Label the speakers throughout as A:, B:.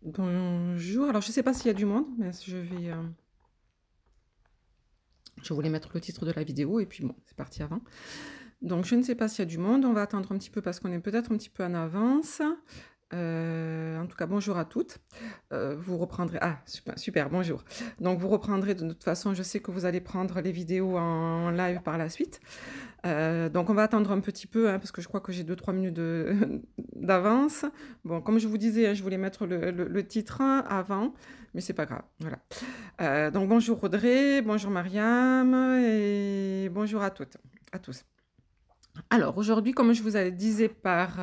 A: Bonjour, alors je ne sais pas s'il y a du monde, mais je voulais mettre le titre de la vidéo et puis bon, c'est parti avant. Donc je ne sais pas s'il y a du monde, on va attendre un petit peu parce qu'on est peut-être un petit peu en avance. En tout cas, bonjour à toutes. Vous reprendrez... Ah, super, super, bonjour. Donc vous reprendrez de toute façon, je sais que vous allez prendre les vidéos en live par la suite. Donc on va attendre un petit peu, hein, parce que je crois que j'ai 2-3 minutes d'avance. Bon, comme je vous disais, hein, je voulais mettre le titre avant, mais c'est pas grave. Voilà. Donc bonjour Audrey, bonjour Mariam et bonjour à toutes, à tous. Alors aujourd'hui, comme je vous disais par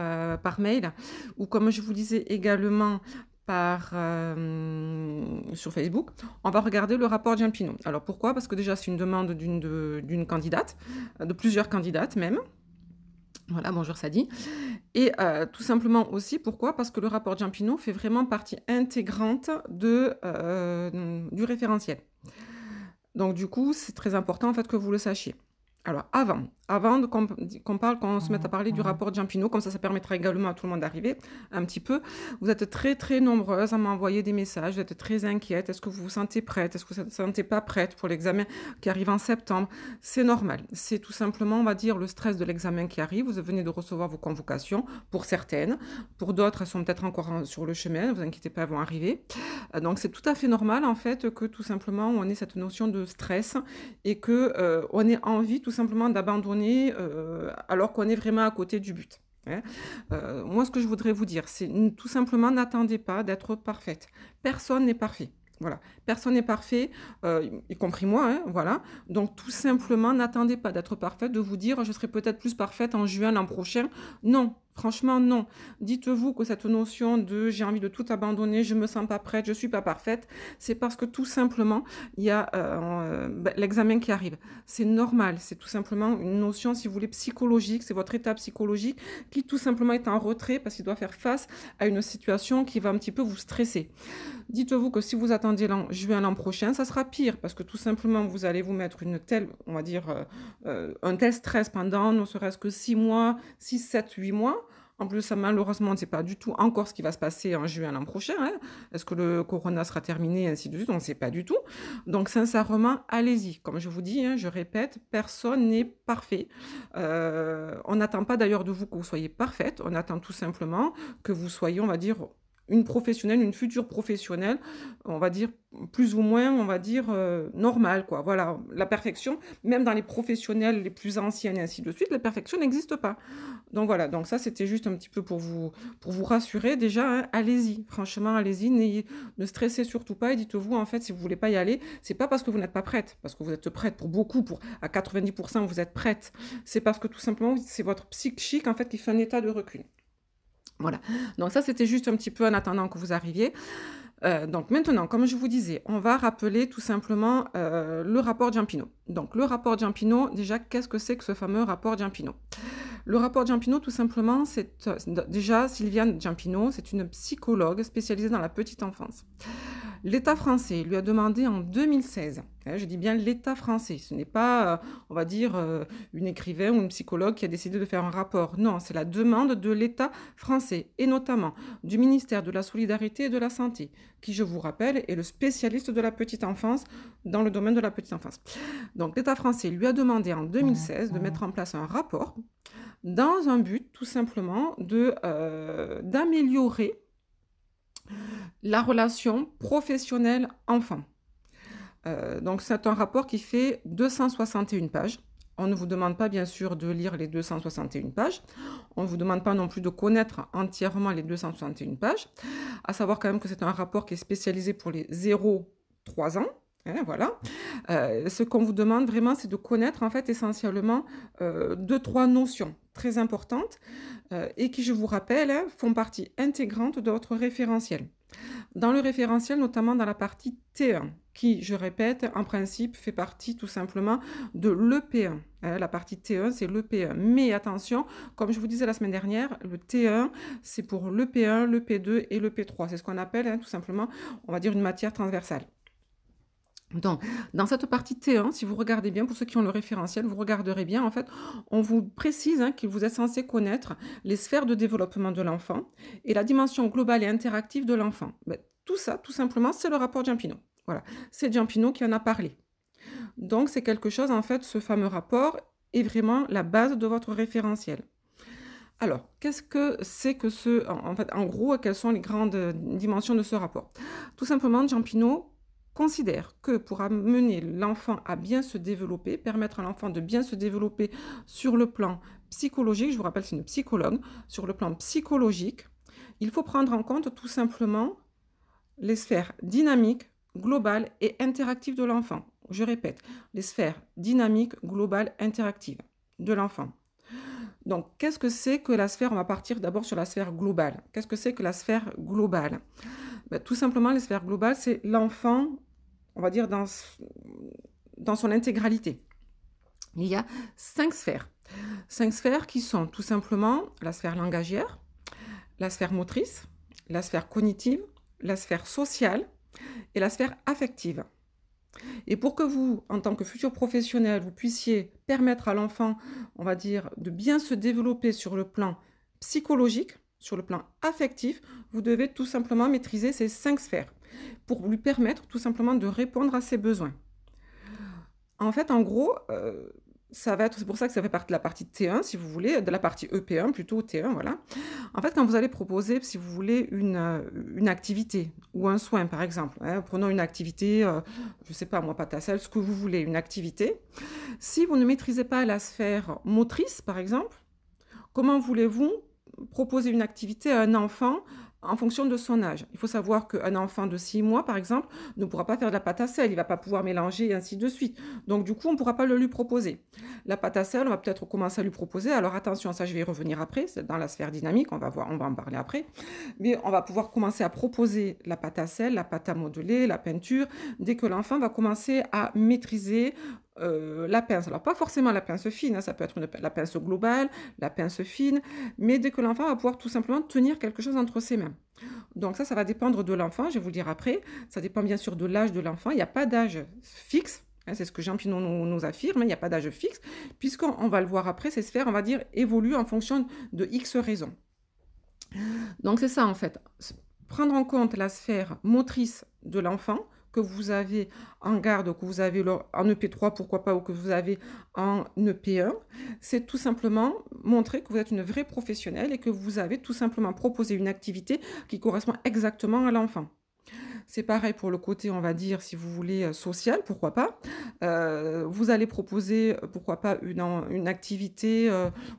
A: mail, ou comme je vous disais également sur Facebook, on va regarder le rapport Giampino. Alors pourquoi? Parce que déjà c'est une demande d'une candidate, de plusieurs candidates même. Voilà, bonjour Sadi. Et tout simplement aussi, pourquoi? Parce que le rapport Giampino fait vraiment partie intégrante du référentiel. Donc du coup, c'est très important en fait que vous le sachiez. Alors avant qu'on se mette à parler du rapport Giampino, comme ça permettra également à tout le monde d'arriver un petit peu. Vous êtes très très nombreuses à m'envoyer des messages, vous êtes très inquiètes. Est-ce que vous vous sentez prête? Est-ce que vous ne vous sentez pas prête pour l'examen qui arrive en septembre? C'est normal. C'est tout simplement, on va dire, le stress de l'examen qui arrive. Vous venez de recevoir vos convocations pour certaines. Pour d'autres, elles sont peut-être encore sur le chemin. Ne vous inquiétez pas, elles vont arriver. Donc c'est tout à fait normal en fait que tout simplement on ait cette notion de stress et que on ait envie tout simplement d'abandonner alors qu'on est vraiment à côté du but. Hein. Moi, ce que je voudrais vous dire, c'est tout simplement n'attendez pas d'être parfaite. Personne n'est parfait. Voilà, personne n'est parfait, y compris moi, hein, voilà. Donc tout simplement, n'attendez pas d'être parfaite, de vous dire je serai peut-être plus parfaite en juin l'an prochain. Non, franchement non. Dites-vous que cette notion de j'ai envie de tout abandonner, je me sens pas prête, je suis pas parfaite, c'est parce que tout simplement il y a l'examen qui arrive. C'est normal, c'est tout simplement une notion, si vous voulez, psychologique, c'est votre état psychologique qui tout simplement est en retrait parce qu'il doit faire face à une situation qui va un petit peu vous stresser. Dites-vous que si vous attendez juin l'an prochain, ça sera pire parce que tout simplement vous allez vous mettre une telle, on va dire, un tel stress pendant ne serait-ce que 6 mois, 6, 7, 8 mois. En plus, ça, malheureusement, on ne sait pas du tout encore ce qui va se passer en juin l'an prochain. Hein. Est-ce que le corona sera terminé, ainsi de suite? On ne sait pas du tout. Donc, sincèrement, allez-y. Comme je vous dis, hein, je répète, personne n'est parfait. On n'attend pas d'ailleurs de vous que vous soyez parfaite. On attend tout simplement que vous soyez, on va dire, une professionnelle, une future professionnelle, on va dire plus ou moins, on va dire normale, quoi. Voilà, la perfection, même dans les professionnels les plus anciennes et ainsi de suite, la perfection n'existe pas. Donc voilà, donc ça c'était juste un petit peu pour vous rassurer déjà, hein, allez-y, franchement allez-y, ne stressez surtout pas et dites-vous en fait si vous voulez pas y aller, c'est pas parce que vous n'êtes pas prête, parce que vous êtes prête pour beaucoup, à 90% vous êtes prête, c'est parce que tout simplement c'est votre psychique en fait qui fait un état de recul. Voilà, donc ça c'était juste un petit peu en attendant que vous arriviez. Donc maintenant, comme je vous disais, on va rappeler tout simplement le rapport Giampino. Donc le rapport Giampino, déjà, qu'est-ce que c'est que ce fameux rapport Giampino? Le rapport Giampino, tout simplement, c'est déjà Sylviane Giampino, c'est une psychologue spécialisée dans la petite enfance. L'État français lui a demandé en 2016, hein, je dis bien l'État français, ce n'est pas, on va dire, une écrivain ou une psychologue qui a décidé de faire un rapport. Non, c'est la demande de l'État français, et notamment du ministère de la Solidarité et de la Santé, qui, je vous rappelle, est le spécialiste de la petite enfance dans le domaine de la petite enfance. Donc l'État français lui a demandé en 2016 de mettre en place un rapport dans un but tout simplement d'améliorer la relation professionnelle-enfant. Donc c'est un rapport qui fait 261 pages. On ne vous demande pas bien sûr de lire les 261 pages. On ne vous demande pas non plus de connaître entièrement les 261 pages. À savoir quand même que c'est un rapport qui est spécialisé pour les 0-3 ans. Hein, voilà. Ce qu'on vous demande vraiment, c'est de connaître en fait essentiellement 2-3 notions très importantes et qui, je vous rappelle, hein, font partie intégrante de votre référentiel. Dans le référentiel, notamment dans la partie T1, qui, je répète, en principe, fait partie tout simplement de l'EP1. La partie T1, c'est l'EP1. Mais attention, comme je vous disais la semaine dernière, le T1, c'est pour l'EP1, l'EP2 et l'EP3. C'est ce qu'on appelle, hein, tout simplement, on va dire, une matière transversale. Donc, dans cette partie T1, si vous regardez bien, pour ceux qui ont le référentiel, vous regarderez bien, en fait, on vous précise que vous êtes censé connaître les sphères de développement de l'enfant et la dimension globale et interactive de l'enfant. Ben, tout ça, tout simplement, c'est le rapport Giampino. Voilà, c'est Giampino qui en a parlé. Donc, c'est quelque chose, en fait, ce fameux rapport est vraiment la base de votre référentiel. Alors, qu'est-ce que c'est que en gros, quelles sont les grandes dimensions de ce rapport? Tout simplement, Giampino considère que pour amener l'enfant à bien se développer, permettre à l'enfant de bien se développer sur le plan psychologique, je vous rappelle, c'est une psychologue, sur le plan psychologique, il faut prendre en compte tout simplement les sphères dynamiques, globales et interactives de l'enfant. Je répète, les sphères dynamiques, globales, interactives de l'enfant. Donc, qu'est-ce que c'est que la sphère? On va partir d'abord sur la sphère globale. Qu'est-ce que c'est que la sphère globale? Ben, tout simplement, les sphères globales, c'est l'enfant, on va dire, dans son intégralité. Il y a 5 sphères. 5 sphères qui sont tout simplement la sphère langagière, la sphère motrice, la sphère cognitive, la sphère sociale et la sphère affective. Et pour que vous, en tant que futur professionnel, vous puissiez permettre à l'enfant, on va dire, de bien se développer sur le plan psychologique, sur le plan affectif, vous devez tout simplement maîtriser ces 5 sphères pour lui permettre tout simplement de répondre à ses besoins. En fait, en gros, ça va être, c'est pour ça que ça fait partie de la partie T1, si vous voulez, de la partie EP1 plutôt, T1, voilà. En fait, quand vous allez proposer, si vous voulez, une activité ou un soin, par exemple, prenons une activité, je ne sais pas, moi, pâte à sel, ce que vous voulez, une activité, si vous ne maîtrisez pas la sphère motrice, par exemple, comment voulez-vous proposer une activité à un enfant en fonction de son âge? Il faut savoir qu'un enfant de 6 mois, par exemple, ne pourra pas faire de la pâte à sel, il ne va pas pouvoir mélanger et ainsi de suite. Donc, du coup, on ne pourra pas le lui proposer. La pâte à sel, on va peut-être commencer à lui proposer. Alors, attention, ça, je vais y revenir après, c'est dans la sphère dynamique, on va en parler après. Mais on va pouvoir commencer à proposer la pâte à sel, la pâte à modeler, la peinture, dès que l'enfant va commencer à maîtriser la pince. Alors, pas forcément la pince fine, ça peut être la pince globale, la pince fine, mais dès que l'enfant va pouvoir tout simplement tenir quelque chose entre ses mains. Donc ça va dépendre de l'enfant, je vais vous le dire après. Ça dépend bien sûr de l'âge de l'enfant. Il n'y a pas d'âge fixe. C'est ce que Giampino nous affirme, il n'y a pas d'âge fixe, puisqu'on va le voir après, ces sphères, on va dire, évoluent en fonction de X raisons. Donc c'est ça en fait, prendre en compte la sphère motrice de l'enfant, que vous avez en garde, que vous avez en EP3, pourquoi pas, ou que vous avez en EP1, c'est tout simplement montrer que vous êtes une vraie professionnelle et que vous avez tout simplement proposé une activité qui correspond exactement à l'enfant. C'est pareil pour le côté, on va dire, si vous voulez, social, pourquoi pas. Vous allez proposer, pourquoi pas, une activité,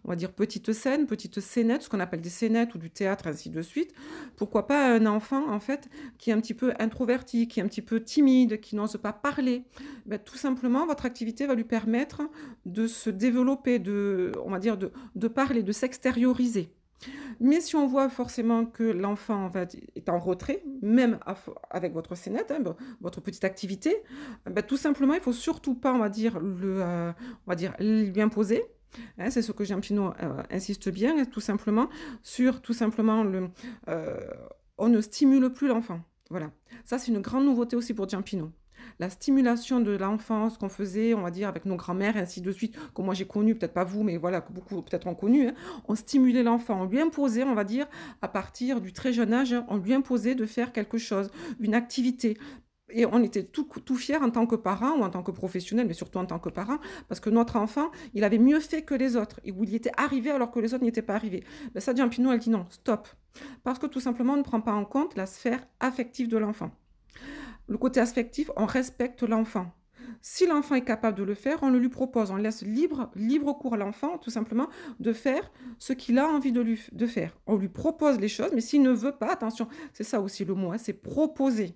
A: on va dire, petite scénette, ce qu'on appelle des scénettes ou du théâtre, ainsi de suite. Pourquoi pas un enfant, en fait, qui est un petit peu introverti, qui est un petit peu timide, qui n'ose pas parler. Ben, tout simplement, votre activité va lui permettre de se développer, on va dire, de parler, de s'extérioriser. Mais si on voit forcément que l'enfant en fait, est en retrait, même avec votre scénette, votre petite activité, tout simplement, il ne faut surtout pas, on va dire, lui imposer. C'est ce que Giampino insiste bien, tout simplement, on ne stimule plus l'enfant. Voilà. Ça, c'est une grande nouveauté aussi pour Giampino. La stimulation de l'enfance qu'on faisait, on va dire, avec nos grands-mères, ainsi de suite, que moi j'ai connu, peut-être pas vous, mais voilà, que beaucoup peut-être ont connu, on stimulait l'enfant, on lui imposait, on va dire, à partir du très jeune âge, on lui imposait de faire quelque chose, une activité. Et on était tout fiers en tant que parents ou en tant que professionnels, mais surtout en tant que parents, parce que notre enfant, il avait mieux fait que les autres. Il y était arrivé alors que les autres n'y étaient pas arrivés. Ben ça, Giampino, elle dit non, stop. Parce que tout simplement, on ne prend pas en compte la sphère affective de l'enfant. Le côté affectif, on respecte l'enfant. Si l'enfant est capable de le faire, on le lui propose, on laisse libre cours à l'enfant, tout simplement, de faire ce qu'il a envie de faire. On lui propose les choses, mais s'il ne veut pas, attention, c'est ça aussi le mot, c'est proposer.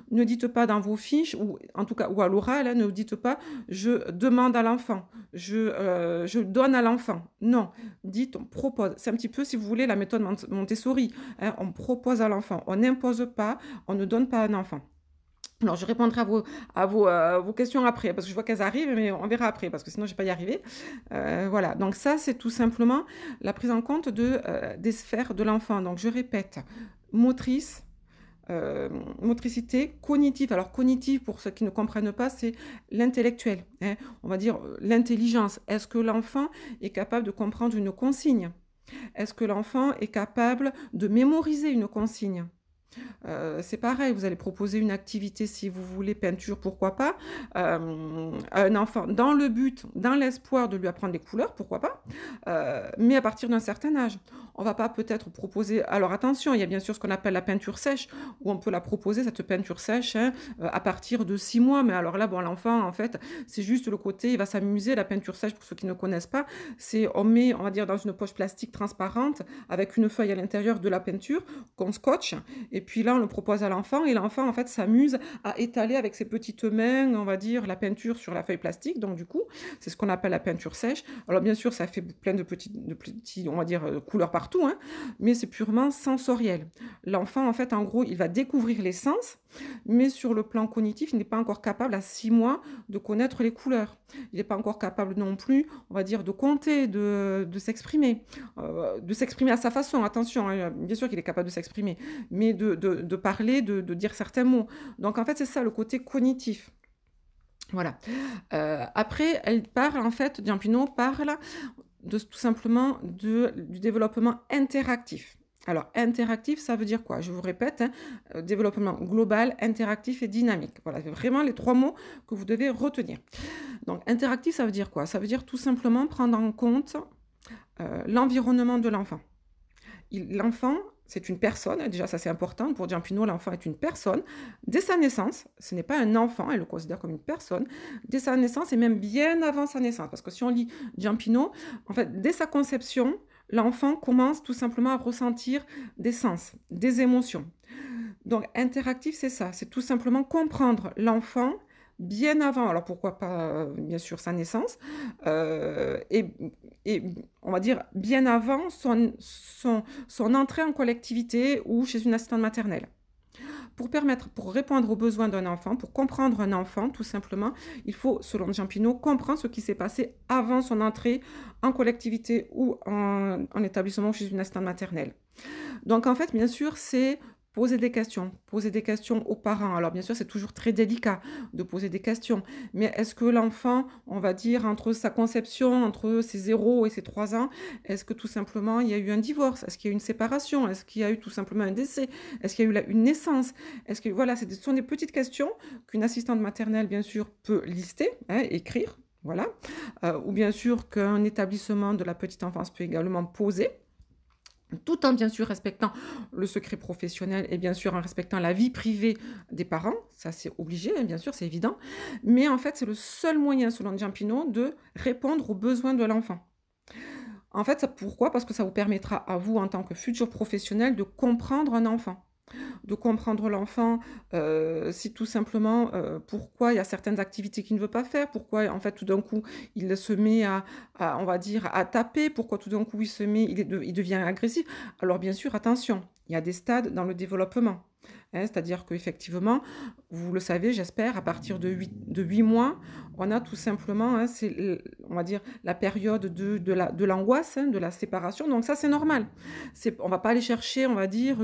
A: Ne dites pas dans vos fiches, ou en tout cas, ou à l'oral, ne dites pas « je demande à l'enfant »,« je donne à l'enfant ». Non, dites « on propose ». C'est un petit peu, si vous voulez, la méthode Montessori. On propose à l'enfant, on n'impose pas, on ne donne pas à un enfant. Alors, je répondrai à vos questions après, parce que je vois qu'elles arrivent, mais on verra après, parce que sinon, je ne vais pas y arriver. Voilà, donc ça, c'est tout simplement la prise en compte des sphères de l'enfant. Donc, je répète, motrice, motricité cognitive. Alors cognitive, pour ceux qui ne comprennent pas, c'est l'intellectuel, hein, on va dire l'intelligence. Est-ce que l'enfant est capable de comprendre une consigne? Est-ce que l'enfant est capable de mémoriser une consigne? C'est pareil, vous allez proposer une activité si vous voulez, peinture, pourquoi pas, à un enfant, dans le but, dans l'espoir de lui apprendre les couleurs, pourquoi pas, mais à partir d'un certain âge. On va pas peut-être proposer... Alors attention, il y a bien sûr ce qu'on appelle la peinture sèche, où on peut la proposer, cette peinture sèche, hein, à partir de 6 mois, mais alors là, bon, l'enfant, en fait, c'est juste le côté, il va s'amuser. La peinture sèche, pour ceux qui ne connaissent pas, c'est on met, on va dire, dans une poche plastique transparente, avec une feuille à l'intérieur de la peinture, qu'on scotche, et puis là, on le propose à l'enfant et l'enfant, en fait, s'amuse à étaler avec ses petites mains, on va dire, la peinture sur la feuille plastique. Donc, du coup, c'est ce qu'on appelle la peinture sèche. Alors, bien sûr, ça fait plein de petits on va dire, couleurs partout, hein, mais c'est purement sensoriel. L'enfant, en fait, en gros, il va découvrir les sens, mais sur le plan cognitif, il n'est pas encore capable, à 6 mois, de connaître les couleurs. Il n'est pas encore capable non plus, on va dire, de compter, de s'exprimer à sa façon. Attention, hein, bien sûr qu'il est capable de s'exprimer, mais de parler, de dire certains mots. Donc en fait, c'est ça le côté cognitif. Voilà. Après, elle parle, en fait, Giampino parle tout simplement du développement interactif. Alors, interactif, ça veut dire quoi? Je vous répète, hein, développement global, interactif et dynamique. Voilà, c'est vraiment les 3 mots que vous devez retenir. Donc, interactif, ça veut dire quoi? Ça veut dire tout simplement prendre en compte l'environnement de l'enfant. L'enfant, c'est une personne, déjà ça c'est important, pour Giampino, l'enfant est une personne. Dès sa naissance, ce n'est pas un enfant, elle le considère comme une personne, dès sa naissance et même bien avant sa naissance. Parce que si on lit Giampino, en fait, dès sa conception, l'enfant commence tout simplement à ressentir des sens, des émotions. Donc interactif, c'est ça, c'est tout simplement comprendre l'enfant bien avant, alors pourquoi pas, bien sûr, sa naissance, et on va dire bien avant son entrée en collectivité ou chez une assistante maternelle. Pour répondre aux besoins d'un enfant, pour comprendre un enfant, tout simplement, il faut, selon Giampino, comprendre ce qui s'est passé avant son entrée en collectivité ou en établissement chez une assistante maternelle. Donc, en fait, bien sûr, c'est poser des questions aux parents. Alors bien sûr, c'est toujours très délicat de poser des questions, mais est-ce que l'enfant, on va dire, entre sa conception, entre ses 0 et ses 3 ans, est-ce que tout simplement il y a eu un divorce? Est-ce qu'il y a eu une séparation? Est-ce qu'il y a eu tout simplement un décès? Est-ce qu'il y a eu une naissance? Est-ce que, voilà, ce sont des petites questions qu'une assistante maternelle, bien sûr, peut lister, hein, écrire, voilà, ou bien sûr qu'un établissement de la petite enfance peut également poser, tout en bien sûr respectant le secret professionnel et bien sûr en respectant la vie privée des parents, ça c'est obligé, hein, bien sûr, c'est évident, mais en fait c'est le seul moyen, selon Giampino, de répondre aux besoins de l'enfant. En fait, pourquoi? Parce que ça vous permettra à vous, en tant que futur professionnel, de comprendre un enfant. De comprendre l'enfant, si tout simplement, pourquoi il y a certaines activités qu'il ne veut pas faire, pourquoi en fait tout d'un coup il se met on va dire, à taper, pourquoi tout d'un coup il devient agressif. Alors bien sûr, attention, il y a des stades dans le développement. Hein, c'est-à-dire qu'effectivement, vous le savez, j'espère, à partir de 8 mois, on a tout simplement, hein, on va dire, la période de l'angoisse, hein, de la séparation. Donc ça, c'est normal. On ne va pas aller chercher, on va dire,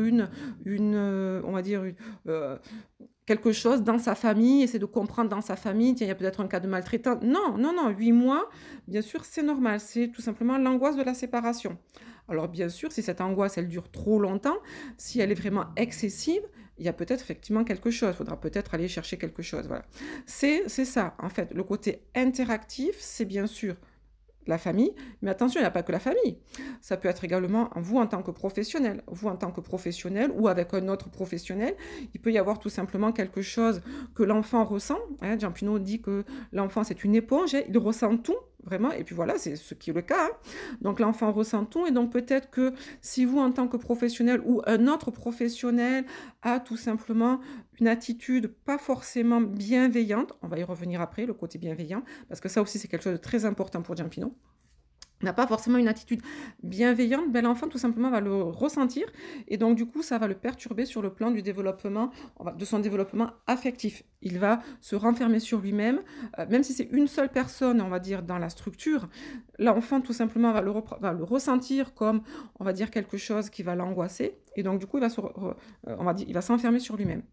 A: quelque chose dans sa famille, essayer de comprendre dans sa famille, tiens, il y a peut-être un cas de maltraitance. Non, non, non, 8 mois, bien sûr, c'est normal. C'est tout simplement l'angoisse de la séparation. Alors bien sûr, si cette angoisse, elle dure trop longtemps, si elle est vraiment excessive, il y a peut-être effectivement quelque chose. Il faudra peut-être aller chercher quelque chose. Voilà. C'est ça, en fait. Le côté interactif, c'est bien sûr la famille, mais attention, il n'y a pas que la famille. Ça peut être également vous en tant que professionnel. Vous en tant que professionnel ou avec un autre professionnel, il peut y avoir tout simplement quelque chose que l'enfant ressent. Hein, Giampino dit que l'enfant, c'est une éponge, hein, il ressent tout, vraiment, et puis voilà, c'est ce qui est le cas. Hein. Donc l'enfant ressent tout, et donc peut-être que si vous, en tant que professionnel ou un autre professionnel, a tout simplement une attitude pas forcément bienveillante, on va y revenir après, le côté bienveillant, parce que ça aussi c'est quelque chose de très important pour Giampino. n'a pas forcément une attitude bienveillante, ben, l'enfant tout simplement va le ressentir et donc du coup ça va le perturber sur le plan du développement, de son développement affectif. Il va se renfermer sur lui-même, même si c'est une seule personne, on va dire, dans la structure, l'enfant tout simplement va le ressentir comme, on va dire, quelque chose qui va l'angoisser et donc du coup on va dire, il va s'enfermer sur lui-même.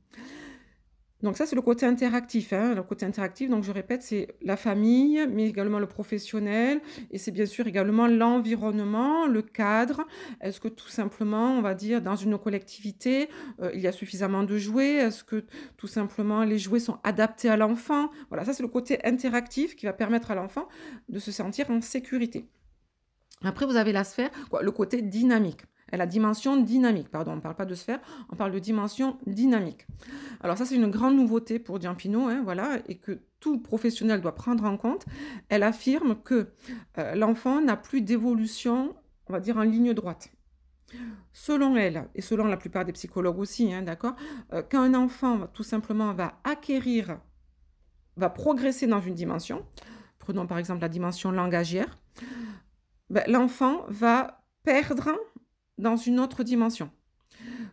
A: Donc ça, c'est le côté interactif, hein. Le côté interactif, donc je répète, c'est la famille, mais également le professionnel et c'est bien sûr également l'environnement, le cadre. Est-ce que tout simplement, on va dire, dans une collectivité, il y a suffisamment de jouets? Est-ce que tout simplement les jouets sont adaptés à l'enfant? Voilà, ça c'est le côté interactif qui va permettre à l'enfant de se sentir en sécurité. Après, vous avez la sphère, quoi, le côté dynamique. La dimension dynamique, pardon, on ne parle pas de sphère, on parle de dimension dynamique. Alors ça, c'est une grande nouveauté pour Giampino, hein, voilà, et que tout professionnel doit prendre en compte. Elle affirme que l'enfant n'a plus d'évolution, on va dire, en ligne droite. Selon elle, et selon la plupart des psychologues aussi, hein, d'accord, quand un enfant, tout simplement, va progresser dans une dimension, prenons par exemple la dimension langagière, ben, l'enfant va perdre dans une autre dimension.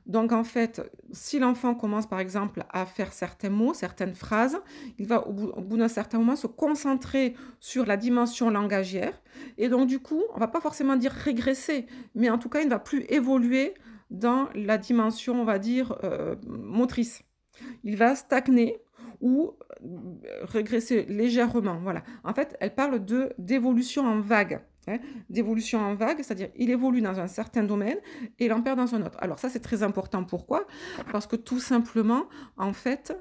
A: Donc en fait, si l'enfant commence par exemple à faire certains mots, certaines phrases, il va au bout d'un certain moment se concentrer sur la dimension langagière et donc du coup, on ne va pas forcément dire régresser, mais en tout cas, il ne va plus évoluer dans la dimension, on va dire, motrice. Il va stagner ou régresser légèrement, voilà. En fait, elle parle d'évolution en vague. Hein, d'évolution en vague, c'est-à-dire il évolue dans un certain domaine et il en perd dans un autre. Alors ça, c'est très important. Pourquoi? Parce que tout simplement, en fait,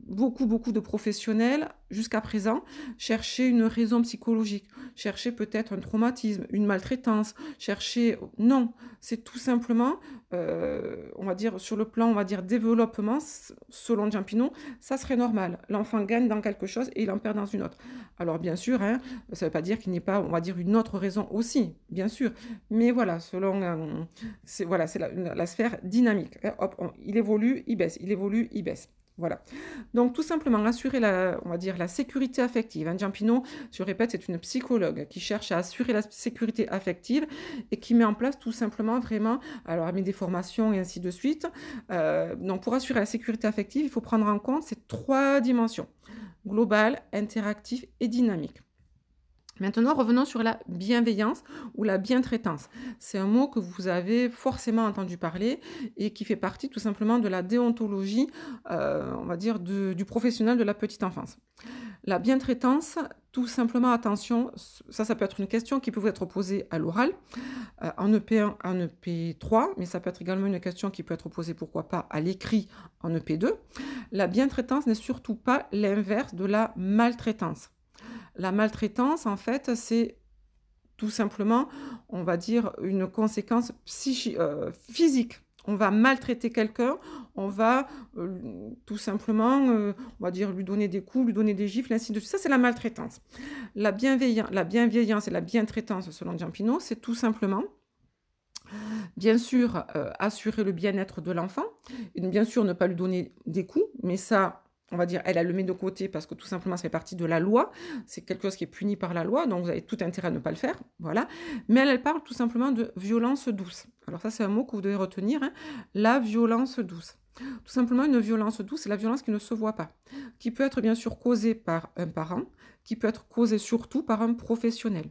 A: beaucoup de professionnels, jusqu'à présent, cherchaient une raison psychologique, cherchaient peut-être un traumatisme, une maltraitance, cherchaient... Non, c'est tout simplement, on va dire, sur le plan, on va dire, développement, selon Giampino, ça serait normal. L'enfant gagne dans quelque chose et il en perd dans une autre. Alors bien sûr, hein, ça ne veut pas dire qu'il n'y ait pas, on va dire, une autre raison aussi, bien sûr. Mais voilà, selon, c'est voilà, la sphère dynamique. Hein, hop, il évolue, il baisse, il évolue, il baisse. Voilà. Donc tout simplement assurer on va dire, la sécurité affective. Hein. Giampino, je répète, c'est une psychologue qui cherche à assurer la sécurité affective et qui met en place tout simplement vraiment, alors elle met des formations et ainsi de suite. Donc pour assurer la sécurité affective, il faut prendre en compte ces 3 dimensions: global, interactif et dynamique. Maintenant, revenons sur la bienveillance ou la bientraitance. C'est un mot que vous avez forcément entendu parler et qui fait partie tout simplement de la déontologie, on va dire, du professionnel de la petite enfance. La bientraitance, tout simplement, attention, ça peut être une question qui peut vous être posée à l'oral, en EP1, en EP3, mais ça peut être également une question qui peut être posée, pourquoi pas, à l'écrit en EP2. La bientraitance n'est surtout pas l'inverse de la maltraitance. La maltraitance, en fait, c'est tout simplement, on va dire, une conséquence physique. On va maltraiter quelqu'un, on va tout simplement, on va dire, lui donner des coups, lui donner des gifles, ainsi de suite. Ça, c'est la maltraitance. La bienveillance et la bientraitance, selon Giampino, c'est tout simplement, bien sûr, assurer le bien-être de l'enfant, et bien sûr, ne pas lui donner des coups, mais ça... On va dire, elle le met de côté parce que tout simplement, ça fait partie de la loi. C'est quelque chose qui est puni par la loi, donc vous avez tout intérêt à ne pas le faire. Voilà. Mais elle parle tout simplement de violence douce. Alors ça, c'est un mot que vous devez retenir, hein, la violence douce. Tout simplement, une violence douce, c'est la violence qui ne se voit pas, qui peut être bien sûr causée par un parent, qui peut être causée surtout par un professionnel.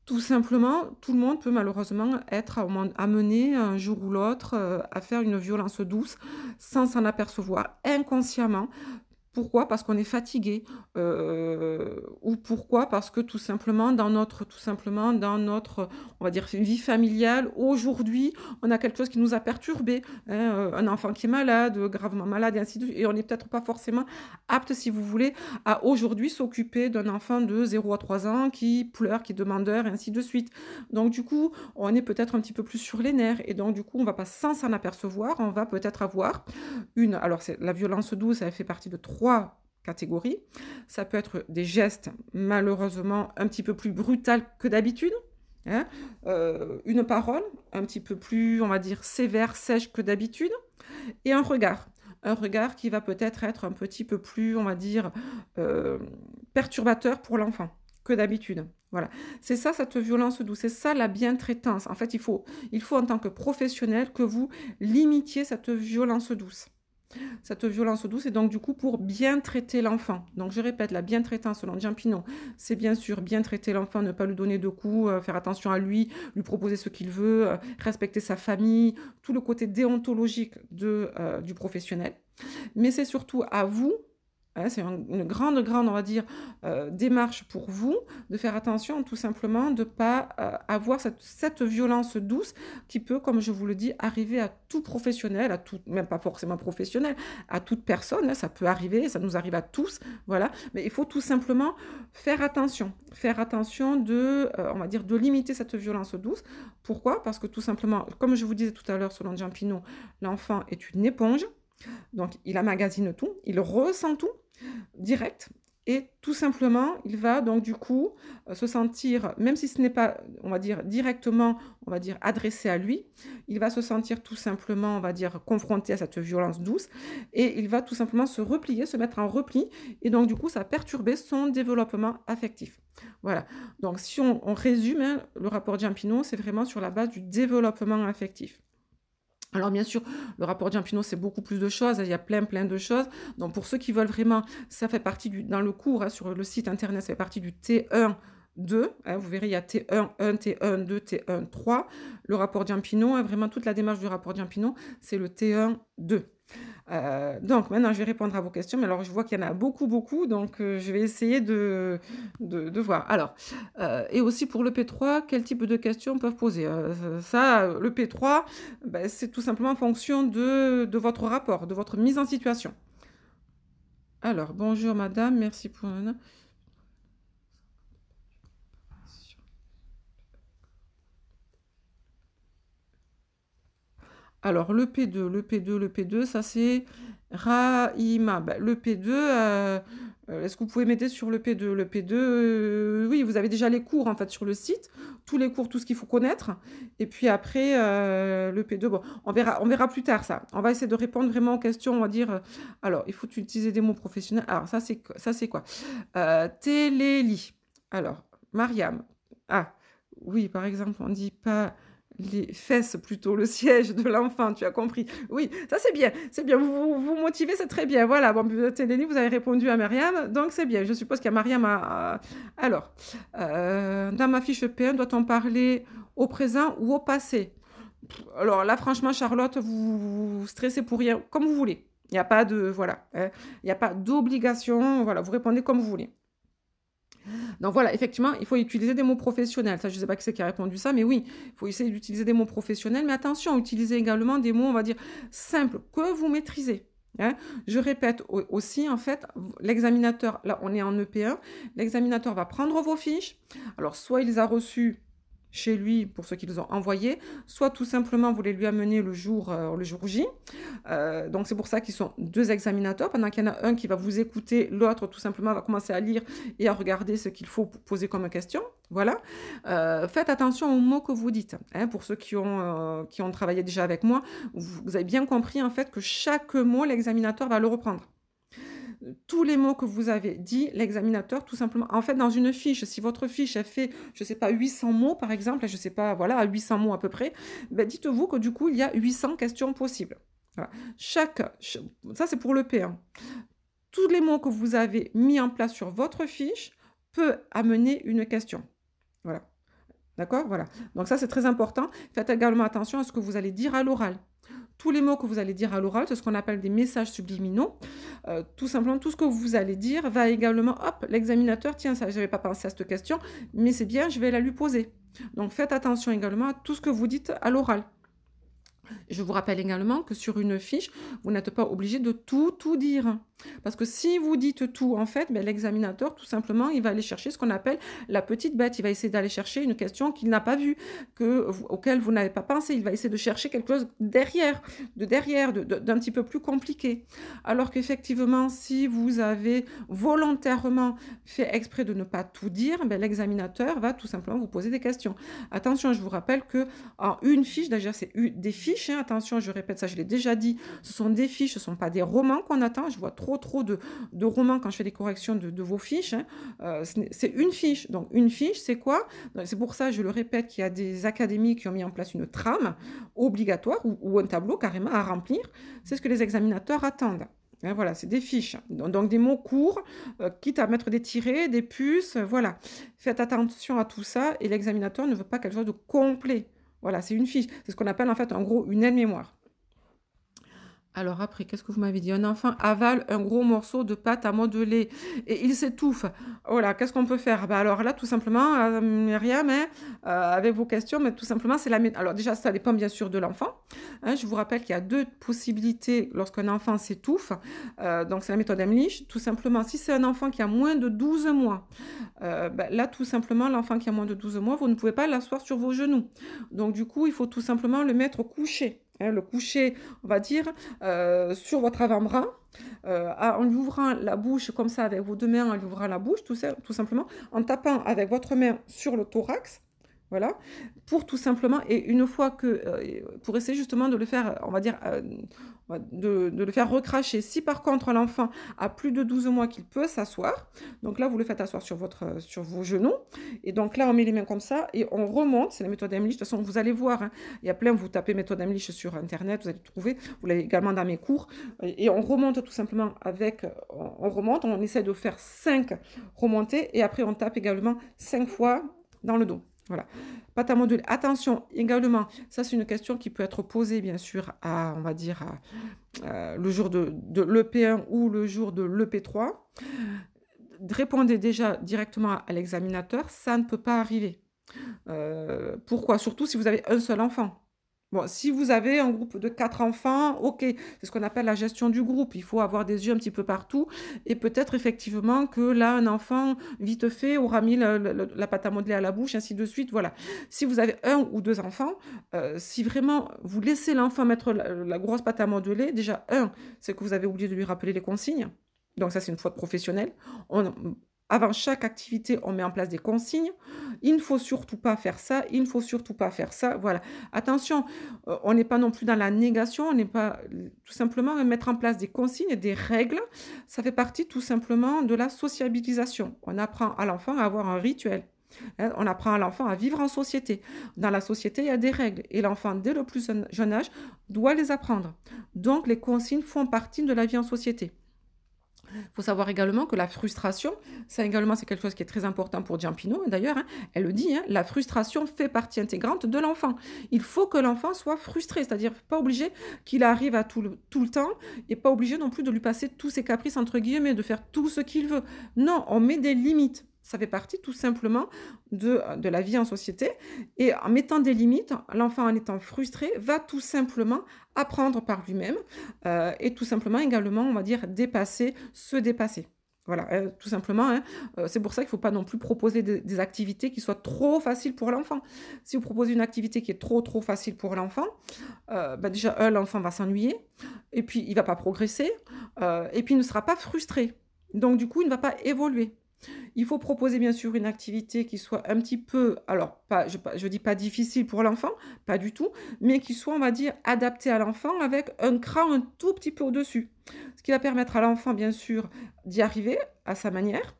A: Tout simplement, tout le monde peut malheureusement être amené un jour ou l'autre à faire une violence douce sans s'en apercevoir inconsciemment. Pourquoi? Parce qu'on est fatigué, ou pourquoi? Parce que tout simplement dans notre, on va dire, vie familiale, aujourd'hui, on a quelque chose qui nous a perturbé, hein, un enfant qui est malade, gravement malade, et ainsi de suite, et on n'est peut-être pas forcément apte, si vous voulez, à aujourd'hui s'occuper d'un enfant de 0 à 3 ans qui pleure, qui est demandeur, et ainsi de suite. Donc du coup, on est peut-être un petit peu plus sur les nerfs, et donc du coup, on va pas sans s'en apercevoir, on va peut-être avoir alors la violence douce, elle fait partie de 3 catégories. Ça peut être des gestes malheureusement un petit peu plus brutaux que d'habitude, hein, une parole un petit peu plus, on va dire, sévère, sèche que d'habitude, et un regard qui va peut-être être un petit peu plus, on va dire, perturbateur pour l'enfant que d'habitude. Voilà, c'est ça cette violence douce, c'est ça la bientraitance. En fait, il faut en tant que professionnel que vous limitiez cette violence douce. Cette violence douce est donc du coup pour bien traiter l'enfant. Donc je répète, la bientraitance selon Giampino, c'est bien sûr bien traiter l'enfant, ne pas lui donner de coups, faire attention à lui, lui proposer ce qu'il veut, respecter sa famille, tout le côté déontologique du professionnel. Mais c'est surtout à vous, hein, c'est une grande, grande, on va dire, démarche pour vous, de faire attention tout simplement de ne pas avoir cette violence douce qui peut, comme je vous le dis, arriver à tout professionnel, même pas forcément professionnel, à toute personne, hein, ça peut arriver, ça nous arrive à tous, voilà, mais il faut tout simplement faire attention on va dire, de limiter cette violence douce. Pourquoi? Parce que tout simplement, comme je vous disais tout à l'heure, selon Giampino, l'enfant est une éponge, donc il emmagasine tout, il ressent tout direct et tout simplement, il va donc du coup se sentir, même si ce n'est pas, on va dire, directement, on va dire, adressé à lui, il va se sentir tout simplement, on va dire, confronté à cette violence douce et il va tout simplement se replier, se mettre en repli et donc du coup, ça va perturber son développement affectif. Voilà, donc si on résume, hein, le rapport Giampino, c'est vraiment sur la base du développement affectif. Alors bien sûr, le rapport Giampino, c'est beaucoup plus de choses, il y a plein de choses. Donc pour ceux qui veulent vraiment, ça fait partie dans le cours, hein, sur le site internet, ça fait partie du T1, 2, hein, vous verrez, il y a T1, 1, T1, 2, T1, 3. Le rapport Giampino, hein, vraiment toute la démarche du rapport Giampino, c'est le T1, 2. Donc maintenant, je vais répondre à vos questions, mais alors je vois qu'il y en a beaucoup, donc je vais essayer de voir. Alors, et aussi pour le P3, quel type de questions peuvent poser? Le P3, ben, c'est tout simplement en fonction de votre rapport, de votre mise en situation. Alors, bonjour madame, merci pour... Alors, le P2, ça c'est Rahima. Bah, le P2, est-ce que vous pouvez m'aider sur le P2? Le P2, oui, vous avez déjà les cours en fait sur le site, tous les cours, tout ce qu'il faut connaître. Et puis après, le P2, bon, on verra plus tard ça. On va essayer de répondre vraiment aux questions, on va dire. Alors, il faut utiliser des mots professionnels. Alors, ça c'est quoi? Télélie. Alors, Mariam. Ah, oui, par exemple, on dit pas les fesses, plutôt le siège de l'enfant, tu as compris. Oui, ça c'est bien, vous motivez, c'est très bien. Voilà, bon, Télénie, vous avez répondu à Myriam, donc c'est bien. Je suppose qu'il y a Myriam Alors, dans ma fiche P1, doit-on parler au présent ou au passé? Alors là, franchement, Charlotte, vous stressez pour rien, comme vous voulez. Il n'y a pas de, voilà, hein, il n'y a pas d'obligation, voilà, vous répondez comme vous voulez. Donc voilà, effectivement, il faut utiliser des mots professionnels. Ça, je ne sais pas qui c'est qui a répondu ça, mais oui, il faut essayer d'utiliser des mots professionnels. Mais attention, utilisez également des mots, on va dire, simples, que vous maîtrisez. Hein. Je répète aussi, en fait, l'examinateur, là, on est en EP1, l'examinateur va prendre vos fiches. Alors, soit il les a reçues chez lui pour ceux qui les ont envoyés, soit tout simplement vous les lui amener le jour J. Donc c'est pour ça qu'ils sont deux examinateurs, pendant qu'il y en a un qui va vous écouter, l'autre tout simplement va commencer à lire et à regarder ce qu'il faut poser comme question. Voilà. Faites attention aux mots que vous dites. Hein, pour ceux qui ont travaillé déjà avec moi, vous avez bien compris en fait que chaque mot, l'examinateur va le reprendre. Tous les mots que vous avez dit, l'examinateur, tout simplement, en fait, dans une fiche, si votre fiche, elle fait, je ne sais pas, 800 mots, par exemple, je ne sais pas, voilà, à 800 mots à peu près, ben, dites-vous que du coup, il y a 800 questions possibles. Voilà. Ça, c'est pour le P1. Tous les mots que vous avez mis en place sur votre fiche peut amener une question. Voilà. D'accord? Voilà. Donc ça, c'est très important. Faites également attention à ce que vous allez dire à l'oral. Tous les mots que vous allez dire à l'oral, c'est ce qu'on appelle des messages subliminaux. Tout simplement, tout ce que vous allez dire va également, hop, l'examinateur, tiens, ça, je n'avais pas pensé à cette question, mais c'est bien, je vais la lui poser. Donc faites attention également à tout ce que vous dites à l'oral. Je vous rappelle également que sur une fiche, vous n'êtes pas obligé de tout dire. Parce que si vous dites tout, en fait, ben, l'examinateur, tout simplement, il va aller chercher ce qu'on appelle la petite bête. Il va essayer d'aller chercher une question qu'il n'a pas vue, auquel vous n'avez pas pensé. Il va essayer de chercher quelque chose derrière, d'un petit peu plus compliqué. Alors qu'effectivement, si vous avez volontairement fait exprès de ne pas tout dire, ben, l'examinateur va tout simplement vous poser des questions. Attention, je vous rappelle que en une fiche, d'ailleurs, c'est des fiches. Hein, attention, je répète ça, je l'ai déjà dit, ce sont des fiches, ce ne sont pas des romans qu'on attend. Je vois trop trop de romans quand je fais des corrections de vos fiches, hein. C'est une fiche. Donc une fiche, c'est quoi? C'est pour ça, je le répète, qu'il y a des académies qui ont mis en place une trame obligatoire ou un tableau carrément à remplir. C'est ce que les examinateurs attendent. Hein, voilà, c'est des fiches. Donc des mots courts, quitte à mettre des tirets, des puces, voilà. Faites attention à tout ça et l'examinateur ne veut pas quelque chose de complet. Voilà, c'est une fiche. C'est ce qu'on appelle en fait en gros une aide-mémoire. Alors après, qu'est-ce que vous m'avez dit? Un enfant avale un gros morceau de pâte à modeler et il s'étouffe. Voilà, qu'est-ce qu'on peut faire? Bah alors là, tout simplement, Myriam, hein, avec vos questions, mais tout simplement, c'est la méthode. Alors déjà, ça dépend bien sûr de l'enfant. Hein, je vous rappelle qu'il y a deux possibilités lorsqu'un enfant s'étouffe. Donc c'est la méthode Emlich. Tout simplement, si c'est un enfant qui a moins de 12 mois, bah, là, tout simplement, l'enfant qui a moins de 12 mois, vous ne pouvez pas l'asseoir sur vos genoux. Donc du coup, il faut tout simplement le mettre couché. Hein, le coucher, on va dire, sur votre avant-bras, en lui ouvrant la bouche comme ça avec vos deux mains, en lui ouvrant la bouche, tout simplement, en tapant avec votre main sur le thorax, voilà, pour tout simplement, et une fois que, pour essayer justement de le faire, on va dire, de le faire recracher. Si par contre l'enfant a plus de 12 mois qu'il peut s'asseoir, donc là vous le faites asseoir sur vos genoux, et donc là on met les mains comme ça, et on remonte, c'est la méthode Emlich, de toute façon vous allez voir, hein, il y a plein, vous tapez méthode Emlich sur internet, vous allez trouver, vous l'avez également dans mes cours, et on remonte tout simplement avec, on remonte, on essaie de faire 5 remontées, et après on tape également 5 fois dans le dos. Voilà. Pâte à modeler. Attention, également, ça c'est une question qui peut être posée bien sûr à, on va dire, le jour de l'EP1 ou le jour de l'EP3. Répondez déjà directement à l'examinateur, ça ne peut pas arriver. Pourquoi? Surtout si vous avez un seul enfant. Bon, si vous avez un groupe de 4 enfants, OK, c'est ce qu'on appelle la gestion du groupe. Il faut avoir des yeux un petit peu partout et peut-être effectivement que là, un enfant, vite fait, aura mis la pâte à modeler à la bouche, ainsi de suite, voilà. Si vous avez un ou deux enfants, si vraiment vous laissez l'enfant mettre la grosse pâte à modeler, déjà, c'est que vous avez oublié de lui rappeler les consignes. Donc ça, c'est une faute professionnelle. Avant chaque activité, on met en place des consignes. Il ne faut surtout pas faire ça, il ne faut surtout pas faire ça. Voilà. Attention, on n'est pas non plus dans la négation, on n'est pas tout simplement à mettre en place des consignes, des règles. Ça fait partie tout simplement de la sociabilisation. On apprend à l'enfant à avoir un rituel. Hein, on apprend à l'enfant à vivre en société. Dans la société, il y a des règles et l'enfant, dès le plus jeune âge, doit les apprendre. Donc, les consignes font partie de la vie en société. Il faut savoir également que la frustration, ça également c'est quelque chose qui est très important pour Giampino, d'ailleurs, hein, elle le dit, hein, la frustration fait partie intégrante de l'enfant. Il faut que l'enfant soit frustré, c'est-à-dire pas obligé qu'il arrive à tout le temps et pas obligé non plus de lui passer tous ses caprices, entre guillemets, de faire tout ce qu'il veut. Non, on met des limites. Ça fait partie tout simplement de la vie en société. Et en mettant des limites, l'enfant en étant frustré va tout simplement apprendre par lui-même et tout simplement également, on va dire, se dépasser. Voilà, tout simplement, hein, c'est pour ça qu'il ne faut pas non plus proposer des activités qui soient trop faciles pour l'enfant. Si vous proposez une activité qui est trop facile pour l'enfant, bah déjà, l'enfant va s'ennuyer, et puis il ne va pas progresser, et puis il ne sera pas frustré. Donc du coup, il ne va pas évoluer. Il faut proposer bien sûr une activité qui soit un petit peu, alors je dis pas difficile pour l'enfant, pas du tout, mais qui soit, on va dire, adaptée à l'enfant avec un cran un tout petit peu au-dessus. Ce qui va permettre à l'enfant, bien sûr, d'y arriver à sa manière,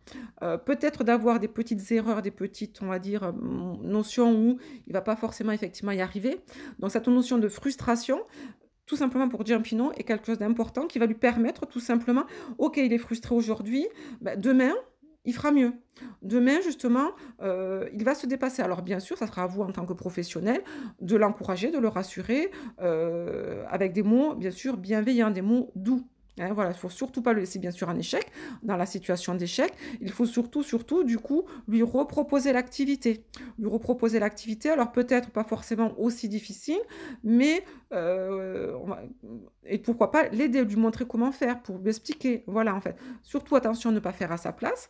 A: peut-être d'avoir des petites erreurs, des petites, on va dire, notions où il ne va pas forcément effectivement y arriver. Donc cette notion de frustration, tout simplement pour Giampino, est quelque chose d'important qui va lui permettre tout simplement, ok, il est frustré aujourd'hui, ben, demain, il fera mieux. Demain, justement, il va se dépasser. Alors, bien sûr, ça sera à vous, en tant que professionnel, de l'encourager, de le rassurer, avec des mots, bien sûr, bienveillants, des mots doux. Hein, voilà, il ne faut surtout pas le laisser, bien sûr, en échec, dans la situation d'échec. Il faut surtout, du coup, lui reproposer l'activité. Alors peut-être pas forcément aussi difficile, mais et pourquoi pas l'aider, lui montrer comment faire, pour lui expliquer. Voilà, en fait. Surtout, attention à ne pas faire à sa place,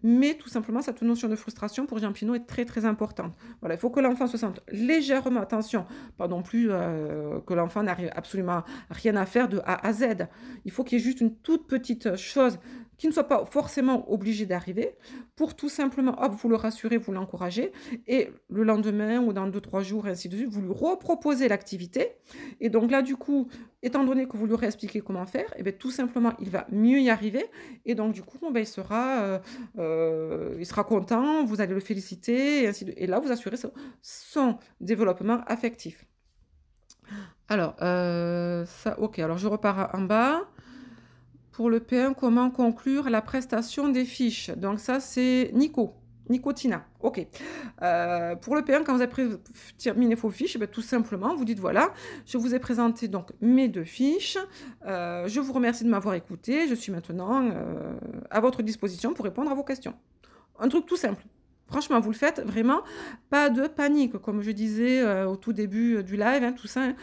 A: mais tout simplement, cette notion de frustration pour Giampino est très importante. Voilà, il faut que l'enfant se sente légèrement, attention, pas non plus que l'enfant n'arrive absolument rien à faire de A à Z. Il faut qu'il y ait juste une toute petite chose qui ne soit pas forcément obligé d'arriver, pour tout simplement, hop, vous le rassurer, vous l'encourager, et le lendemain ou dans 2-3 jours, et ainsi de suite, vous lui reproposez l'activité. Et donc là, du coup, étant donné que vous lui aurez expliqué comment faire, et bien, tout simplement, il va mieux y arriver. Et donc, du coup, bon, ben, il sera content, vous allez le féliciter, et ainsi de... Et là, vous assurez son développement affectif. Alors, ça, ok, alors je repars en bas. Pour le P1, comment conclure la prestation des fiches? Donc ça, c'est Nicotina. Ok. Pour le P1, quand vous avez terminé vos fiches, ben, tout simplement, vous dites voilà, je vous ai présenté donc mes 2 fiches. Je vous remercie de m'avoir écouté. Je suis maintenant à votre disposition pour répondre à vos questions. Un truc tout simple. Franchement, vous le faites vraiment, pas de panique, comme je disais au tout début du live, hein, tout ça. Hein.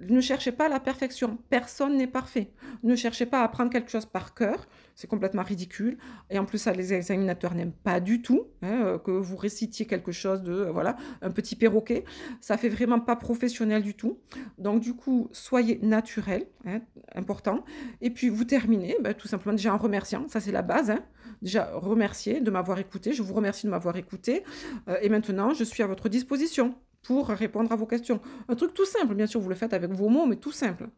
A: Ne cherchez pas la perfection, personne n'est parfait. Ne cherchez pas à apprendre quelque chose par cœur, c'est complètement ridicule. Et en plus, ça, les examinateurs n'aiment pas du tout, hein, que vous récitiez quelque chose de, voilà, un petit perroquet. Ça fait vraiment pas professionnel du tout. Donc du coup, soyez naturel, hein, important. Et puis vous terminez, ben, tout simplement déjà en remerciant, ça c'est la base, hein. Déjà, remercier de m'avoir écouté. Je vous remercie de m'avoir écouté. Et maintenant, je suis à votre disposition pour répondre à vos questions. Un truc tout simple, bien sûr, vous le faites avec vos mots, mais tout simple.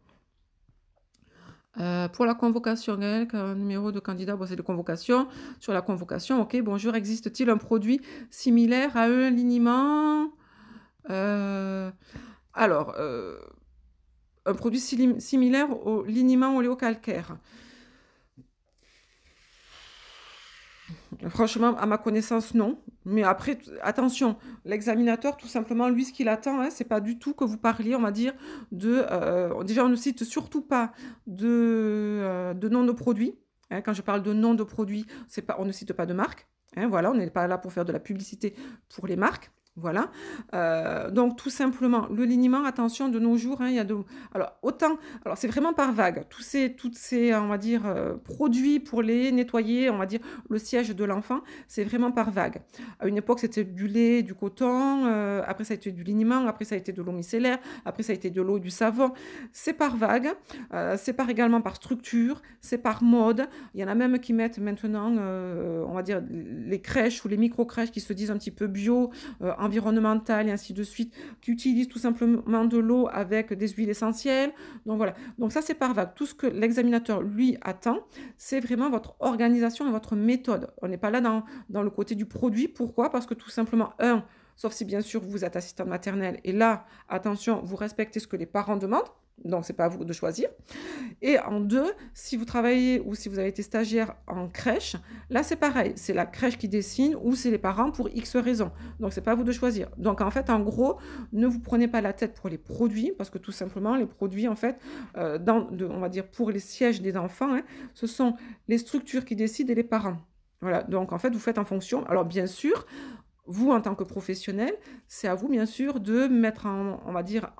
A: Pour la convocation, un numéro de candidat, bon, c'est de convocation. Sur la convocation, ok, bonjour, existe-t-il un produit similaire à un liniment Alors, un produit similaire au liniment oléocalcaire. Franchement, à ma connaissance, non. Mais après, attention, l'examinateur, tout simplement, lui, ce qu'il attend, hein, c'est pas du tout que vous parliez, on va dire, de... déjà, on ne cite surtout pas de nom de produit. Hein, quand je parle de nom de produit, on ne cite pas de marque. Hein, voilà, on n'est pas là pour faire de la publicité pour les marques. Voilà. Donc, tout simplement, le liniment, attention, de nos jours, hein, il y a de... Alors, c'est vraiment par vague. Toutes ces, on va dire, produits pour les nettoyer, on va dire, le siège de l'enfant, c'est vraiment par vague. À une époque, c'était du lait, du coton, après, ça a été du liniment, après, ça a été de l'eau micellaire, après, ça a été de l'eau, du savon. C'est par vague, c'est également par structure, c'est par mode. Il y en a même qui mettent maintenant, on va dire, les crèches ou les micro-crèches qui se disent un petit peu bio, environnementale et ainsi de suite, qui utilisent tout simplement de l'eau avec des huiles essentielles. Donc voilà, donc ça c'est par vague. Tout ce que l'examinateur lui attend, c'est vraiment votre organisation et votre méthode. On n'est pas là dans le côté du produit. Pourquoi? Parce que tout simplement, sauf si bien sûr vous êtes assistante maternelle, et là, attention, vous respectez ce que les parents demandent, donc c'est pas à vous de choisir. Et en 2, si vous travaillez ou si vous avez été stagiaire en crèche, là c'est pareil, c'est la crèche qui dessine ou c'est les parents pour X raisons. Donc c'est pas à vous de choisir. Donc en fait, en gros, ne vous prenez pas la tête pour les produits, parce que tout simplement, les produits, en fait, on va dire pour les sièges des enfants, hein, ce sont les structures qui décident et les parents. Voilà, donc en fait, vous faites en fonction. Alors bien sûr, vous, en tant que professionnel, c'est à vous, bien sûr, de mettre on va dire,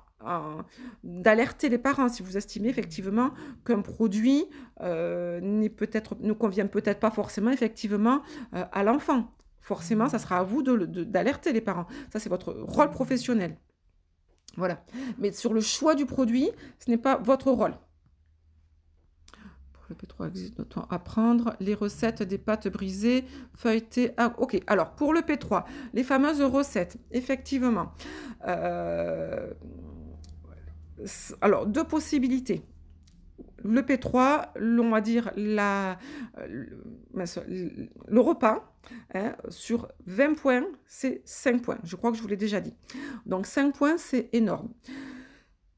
A: d'alerter les parents si vous estimez effectivement qu'un produit ne convient peut-être pas forcément effectivement à l'enfant. Forcément, ça sera à vous d'alerter les parents. Ça, c'est votre rôle professionnel. Voilà. Mais sur le choix du produit, ce n'est pas votre rôle. Le P3 existe, doit-on apprendre les recettes des pâtes brisées, feuilletées. Ah, ok, alors pour le P3, les fameuses recettes, effectivement. Alors, 2 possibilités. Le P3, on va dire le repas, hein, sur 20 points, c'est 5 points. Je crois que je vous l'ai déjà dit. Donc 5 points, c'est énorme.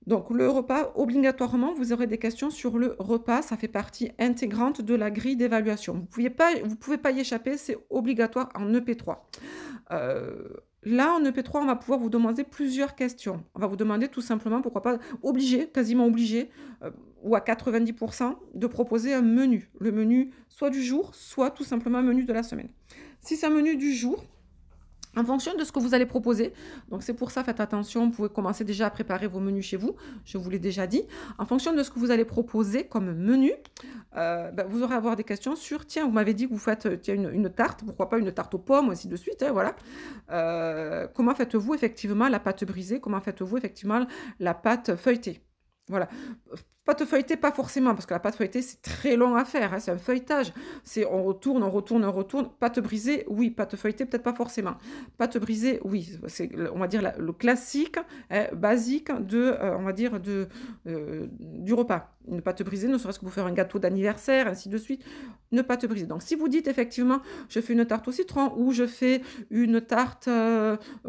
A: Donc le repas, obligatoirement, vous aurez des questions sur le repas. Ça fait partie intégrante de la grille d'évaluation. Vous ne pouvez pas y échapper, c'est obligatoire en EP3. Là, en EP3, on va pouvoir vous demander plusieurs questions. On va vous demander tout simplement, pourquoi pas, quasiment obligé, ou à 90%, de proposer un menu. Le menu soit du jour, soit tout simplement un menu de la semaine. Si c'est un menu du jour, en fonction de ce que vous allez proposer, donc c'est pour ça, faites attention, vous pouvez commencer déjà à préparer vos menus chez vous, je vous l'ai déjà dit. En fonction de ce que vous allez proposer comme menu, vous aurez à avoir des questions sur, tiens, vous m'avez dit que vous faites une tarte, pourquoi pas une tarte aux pommes, ainsi de suite, hein, voilà. Comment faites-vous effectivement la pâte brisée, comment faites-vous effectivement la pâte feuilletée? Voilà. Pâte feuilletée, pas forcément, parce que la pâte feuilletée, c'est très long à faire, hein, c'est un feuilletage. C'est on retourne, on retourne, on retourne. Pâte brisée, oui. Pâte feuilletée, peut-être pas forcément. Pâte brisée, oui. C'est, on va dire, le classique, hein, basique on va dire, du repas. Une pâte brisée, ne serait-ce que pour faire un gâteau d'anniversaire, ainsi de suite. Une pâte brisée. Donc, si vous dites effectivement, je fais une tarte au citron, ou je fais une tarte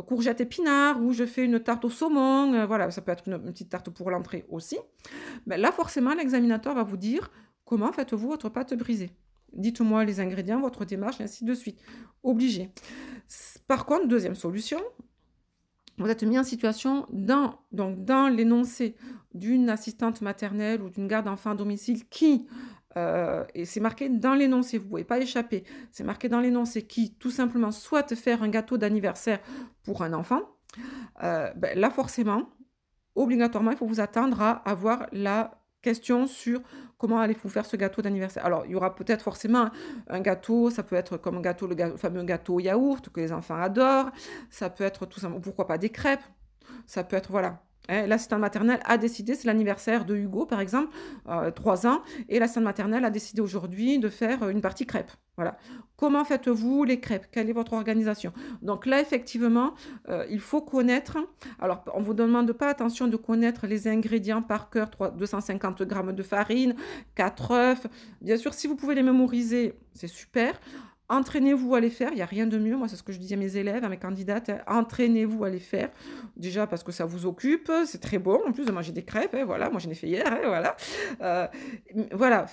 A: courgette épinard, ou je fais une tarte au saumon, voilà, ça peut être une petite tarte pour l'entrée aussi. Ben là, forcément, l'examinateur va vous dire comment faites-vous votre pâte brisée. Dites-moi les ingrédients, votre démarche, et ainsi de suite. Obligé. Par contre, deuxième solution, vous êtes mis en situation donc dans l'énoncé d'une assistante maternelle ou d'une garde d'enfants à domicile qui, et c'est marqué dans l'énoncé, vous ne pouvez pas échapper, c'est marqué dans l'énoncé qui, tout simplement, souhaite faire un gâteau d'anniversaire pour un enfant, ben là, forcément, obligatoirement, il faut vous attendre à avoir la question sur comment allez-vous faire ce gâteau d'anniversaire. Alors, il y aura peut-être forcément un gâteau, ça peut être comme un gâteau, le fameux gâteau au yaourt que les enfants adorent, ça peut être tout simplement, pourquoi pas des crêpes, ça peut être, voilà. Hein, l'assistante maternelle a décidé, c'est l'anniversaire de Hugo par exemple, 3 ans, et l'assistante maternelle a décidé aujourd'hui de faire une partie crêpes. Voilà. Comment faites-vous les crêpes? Quelle est votre organisation? Donc là, effectivement, il faut connaître. Alors, on ne vous demande pas, attention, de connaître les ingrédients par cœur, 250 g de farine, 4 œufs. Bien sûr, si vous pouvez les mémoriser, c'est super. Entraînez-vous à les faire, il n'y a rien de mieux. Moi, c'est ce que je dis à mes élèves, à mes candidates. Hein. Entraînez-vous à les faire. Déjà parce que ça vous occupe, c'est très bon. En plus de manger des crêpes, hein, voilà. Moi, j'en ai fait hier, hein, voilà. Voilà,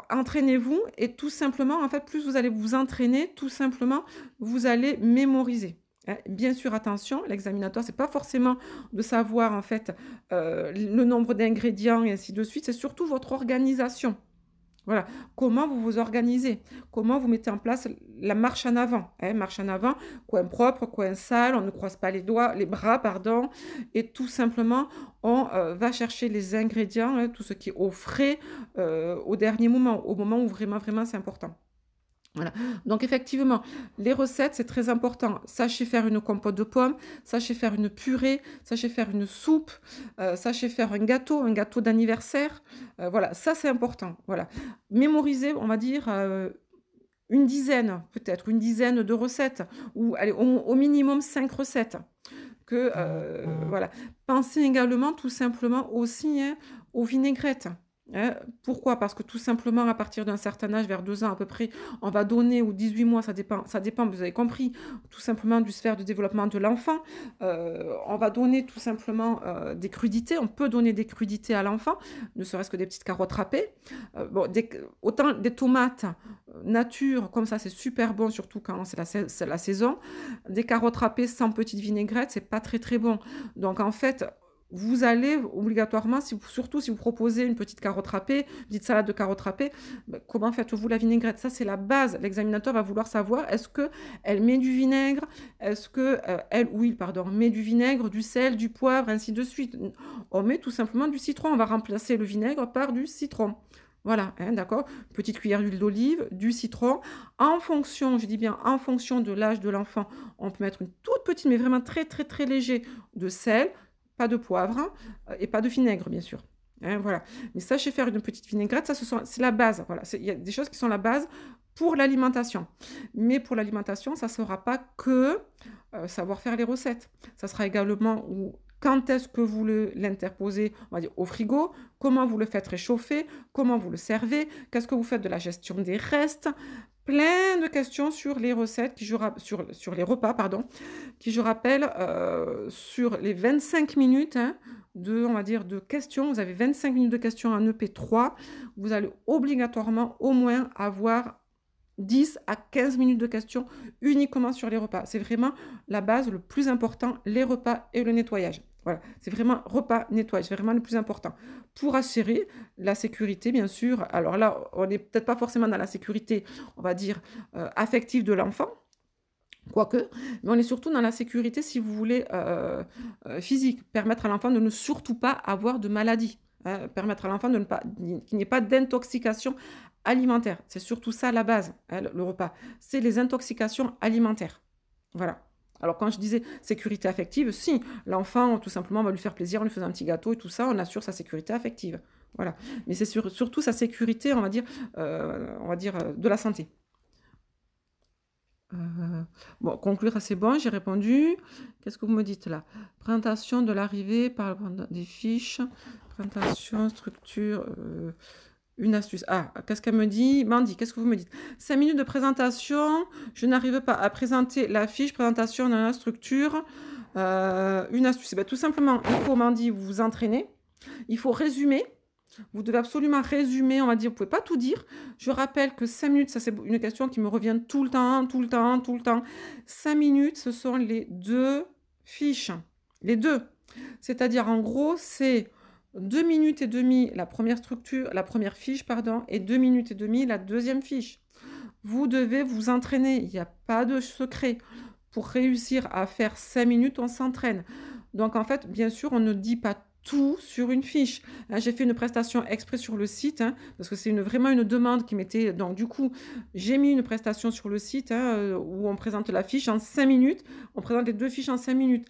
A: entraînez-vous et tout simplement, en fait, plus vous allez vous entraîner, tout simplement, vous allez mémoriser. Hein. Bien sûr, attention, l'examinateur, c'est pas forcément de savoir, en fait, le nombre d'ingrédients et ainsi de suite. C'est surtout votre organisation. Voilà, comment vous vous organisez, comment vous mettez en place la marche en avant, hein, marche en avant, coin propre, coin sale, on ne croise pas les bras, pardon, et tout simplement, on va chercher les ingrédients, hein, tout ce qui est au frais, au dernier moment, au moment où vraiment, vraiment c'est important. Voilà. Donc effectivement, les recettes, c'est très important. Sachez faire une compote de pommes, sachez faire une purée, sachez faire une soupe, sachez faire un gâteau d'anniversaire. Voilà, ça c'est important. Voilà. Mémorisez, on va dire, une dizaine, peut-être, une dizaine de recettes, ou allez, au minimum 5 recettes. Voilà. Pensez également tout simplement aussi, hein, aux vinaigrettes. Hein. Pourquoi? Parce que tout simplement, à partir d'un certain âge, vers 2 ans à peu près, on va donner, ou 18 mois, ça dépend, vous avez compris, tout simplement du sphère de développement de l'enfant. On va donner tout simplement des crudités, on peut donner des crudités à l'enfant, ne serait-ce que des petites carottes râpées. Bon, autant des tomates nature, comme ça c'est super bon, surtout quand c'est la saison. Des carottes râpées sans petite vinaigrette, c'est pas très très bon. Donc en fait, vous allez obligatoirement, surtout si vous proposez une petite carotte râpée, une petite salade de carottes râpées, comment faites-vous la vinaigrette? Ça, c'est la base. L'examinateur va vouloir savoir, est-ce qu'elle met du vinaigre? Est-ce qu'elle ou il, pardon, met du vinaigre, du sel, du poivre, ainsi de suite? On met tout simplement du citron. On va remplacer le vinaigre par du citron. Voilà, hein, d'accord? Petite cuillère d'huile d'olive, du citron. En fonction, je dis bien en fonction de l'âge de l'enfant, on peut mettre une toute petite, mais vraiment très, très, très léger de sel, pas de poivre, hein, et pas de vinaigre, bien sûr. Hein, voilà. Mais sachez faire une petite vinaigrette, ça, c'est la base. Voilà. Il y a des choses qui sont la base pour l'alimentation. Mais pour l'alimentation, ça ne sera pas que savoir faire les recettes. Ça sera également quand est-ce que vous l'interposez, on va dire, au frigo, comment vous le faites réchauffer, comment vous le servez, qu'est-ce que vous faites de la gestion des restes, plein de questions sur les recettes, sur les repas, pardon, qui, je rappelle, sur les 25 minutes, hein, on va dire, de questions, vous avez 25 minutes de questions en EP3, vous allez obligatoirement au moins avoir 10 à 15 minutes de questions uniquement sur les repas. C'est vraiment la base, le plus important, les repas et le nettoyage. Voilà, c'est vraiment repas, nettoyage, c'est vraiment le plus important. Pour assurer la sécurité, bien sûr, alors là, on n'est peut-être pas forcément dans la sécurité, on va dire, affective de l'enfant, quoique, mais on est surtout dans la sécurité, si vous voulez, physique, permettre à l'enfant de ne surtout pas avoir de maladie. Hein, permettre à l'enfant qu'il n'y ait pas d'intoxication alimentaire. C'est surtout ça la base, hein, le repas. C'est les intoxications alimentaires. Voilà. Alors quand je disais sécurité affective, si l'enfant tout simplement va lui faire plaisir, on lui fait un petit gâteau et tout ça, on assure sa sécurité affective. Voilà. Mais c'est surtout sa sécurité, on va dire de la santé. Bon, conclure, c'est bon, j'ai répondu. Qu'est-ce que vous me dites là? Présentation de l'arrivée par des fiches, présentation, structure, une astuce. Ah, qu'est-ce qu'elle me dit? Mandy, qu'est-ce que vous me dites? 5 minutes de présentation, je n'arrive pas à présenter la fiche, présentation dans la structure, une astuce. Ben, tout simplement, il faut, Mandy, vous entraîner, il faut résumer. Vous devez absolument résumer, on va dire, vous ne pouvez pas tout dire. Je rappelle que 5 minutes, ça c'est une question qui me revient tout le temps, tout le temps, tout le temps. 5 minutes, ce sont les 2 fiches. Les 2. C'est-à-dire, en gros, c'est 2 minutes et demie la première structure, la première fiche, pardon, et 2 minutes et demie la deuxième fiche. Vous devez vous entraîner, il n'y a pas de secret. Pour réussir à faire 5 minutes, on s'entraîne. Donc, en fait, bien sûr, on ne dit pas tout sur une fiche. J'ai fait une prestation exprès sur le site, parce que c'est vraiment une demande qui m'était... Donc du coup, j'ai mis une prestation sur le site où on présente la fiche en 5 minutes. On présente les 2 fiches en 5 minutes.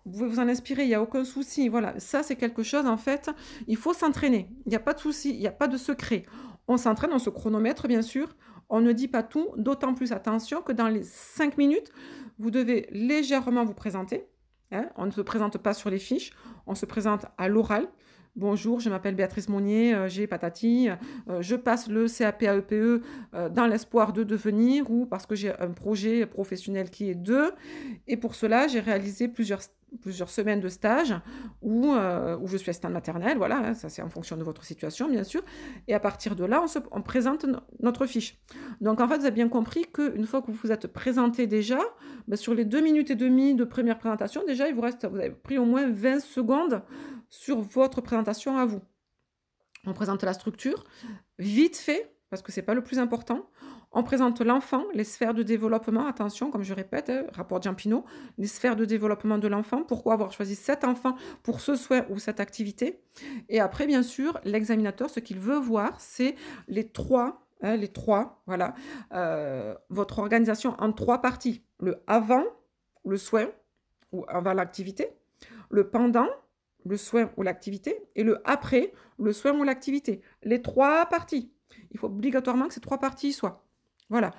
A: Vous pouvez vous en inspirer, il n'y a aucun souci. Voilà, ça c'est quelque chose, en fait, il faut s'entraîner. Il n'y a pas de souci, il n'y a pas de secret. On s'entraîne, on se chronomètre, bien sûr. On ne dit pas tout, d'autant plus attention que dans les 5 minutes, vous devez légèrement vous présenter. On ne se présente pas sur les fiches, on se présente à l'oral. Bonjour, je m'appelle Béatrice Monnier, j'ai patati, je passe le CAP-AEPE dans l'espoir de devenir ou parce que j'ai un projet professionnel qui est 2. Et pour cela, j'ai réalisé plusieurs semaines de stage où je suis assistante maternelle, voilà, ça c'est en fonction de votre situation bien sûr, et à partir de là, on présente notre fiche. Donc en fait, vous avez bien compris qu'une fois que vous vous êtes présenté déjà, sur les 2 minutes et demie de première présentation, déjà vous avez pris au moins 20 secondes sur votre présentation à vous. On présente la structure, vite fait, parce que c'est pas le plus important. On présente l'enfant, les sphères de développement, attention, comme je répète, rapport Giampino, les sphères de développement de l'enfant, pourquoi avoir choisi cet enfant pour ce soin ou cette activité. Et après, bien sûr, l'examinateur, ce qu'il veut voir, c'est les trois, voilà, votre organisation en 3 parties. Le avant, le soin, ou avant l'activité, le pendant, le soin ou l'activité, et le après, le soin ou l'activité. Les 3 parties. Il faut obligatoirement que ces 3 parties y soient. Voilà.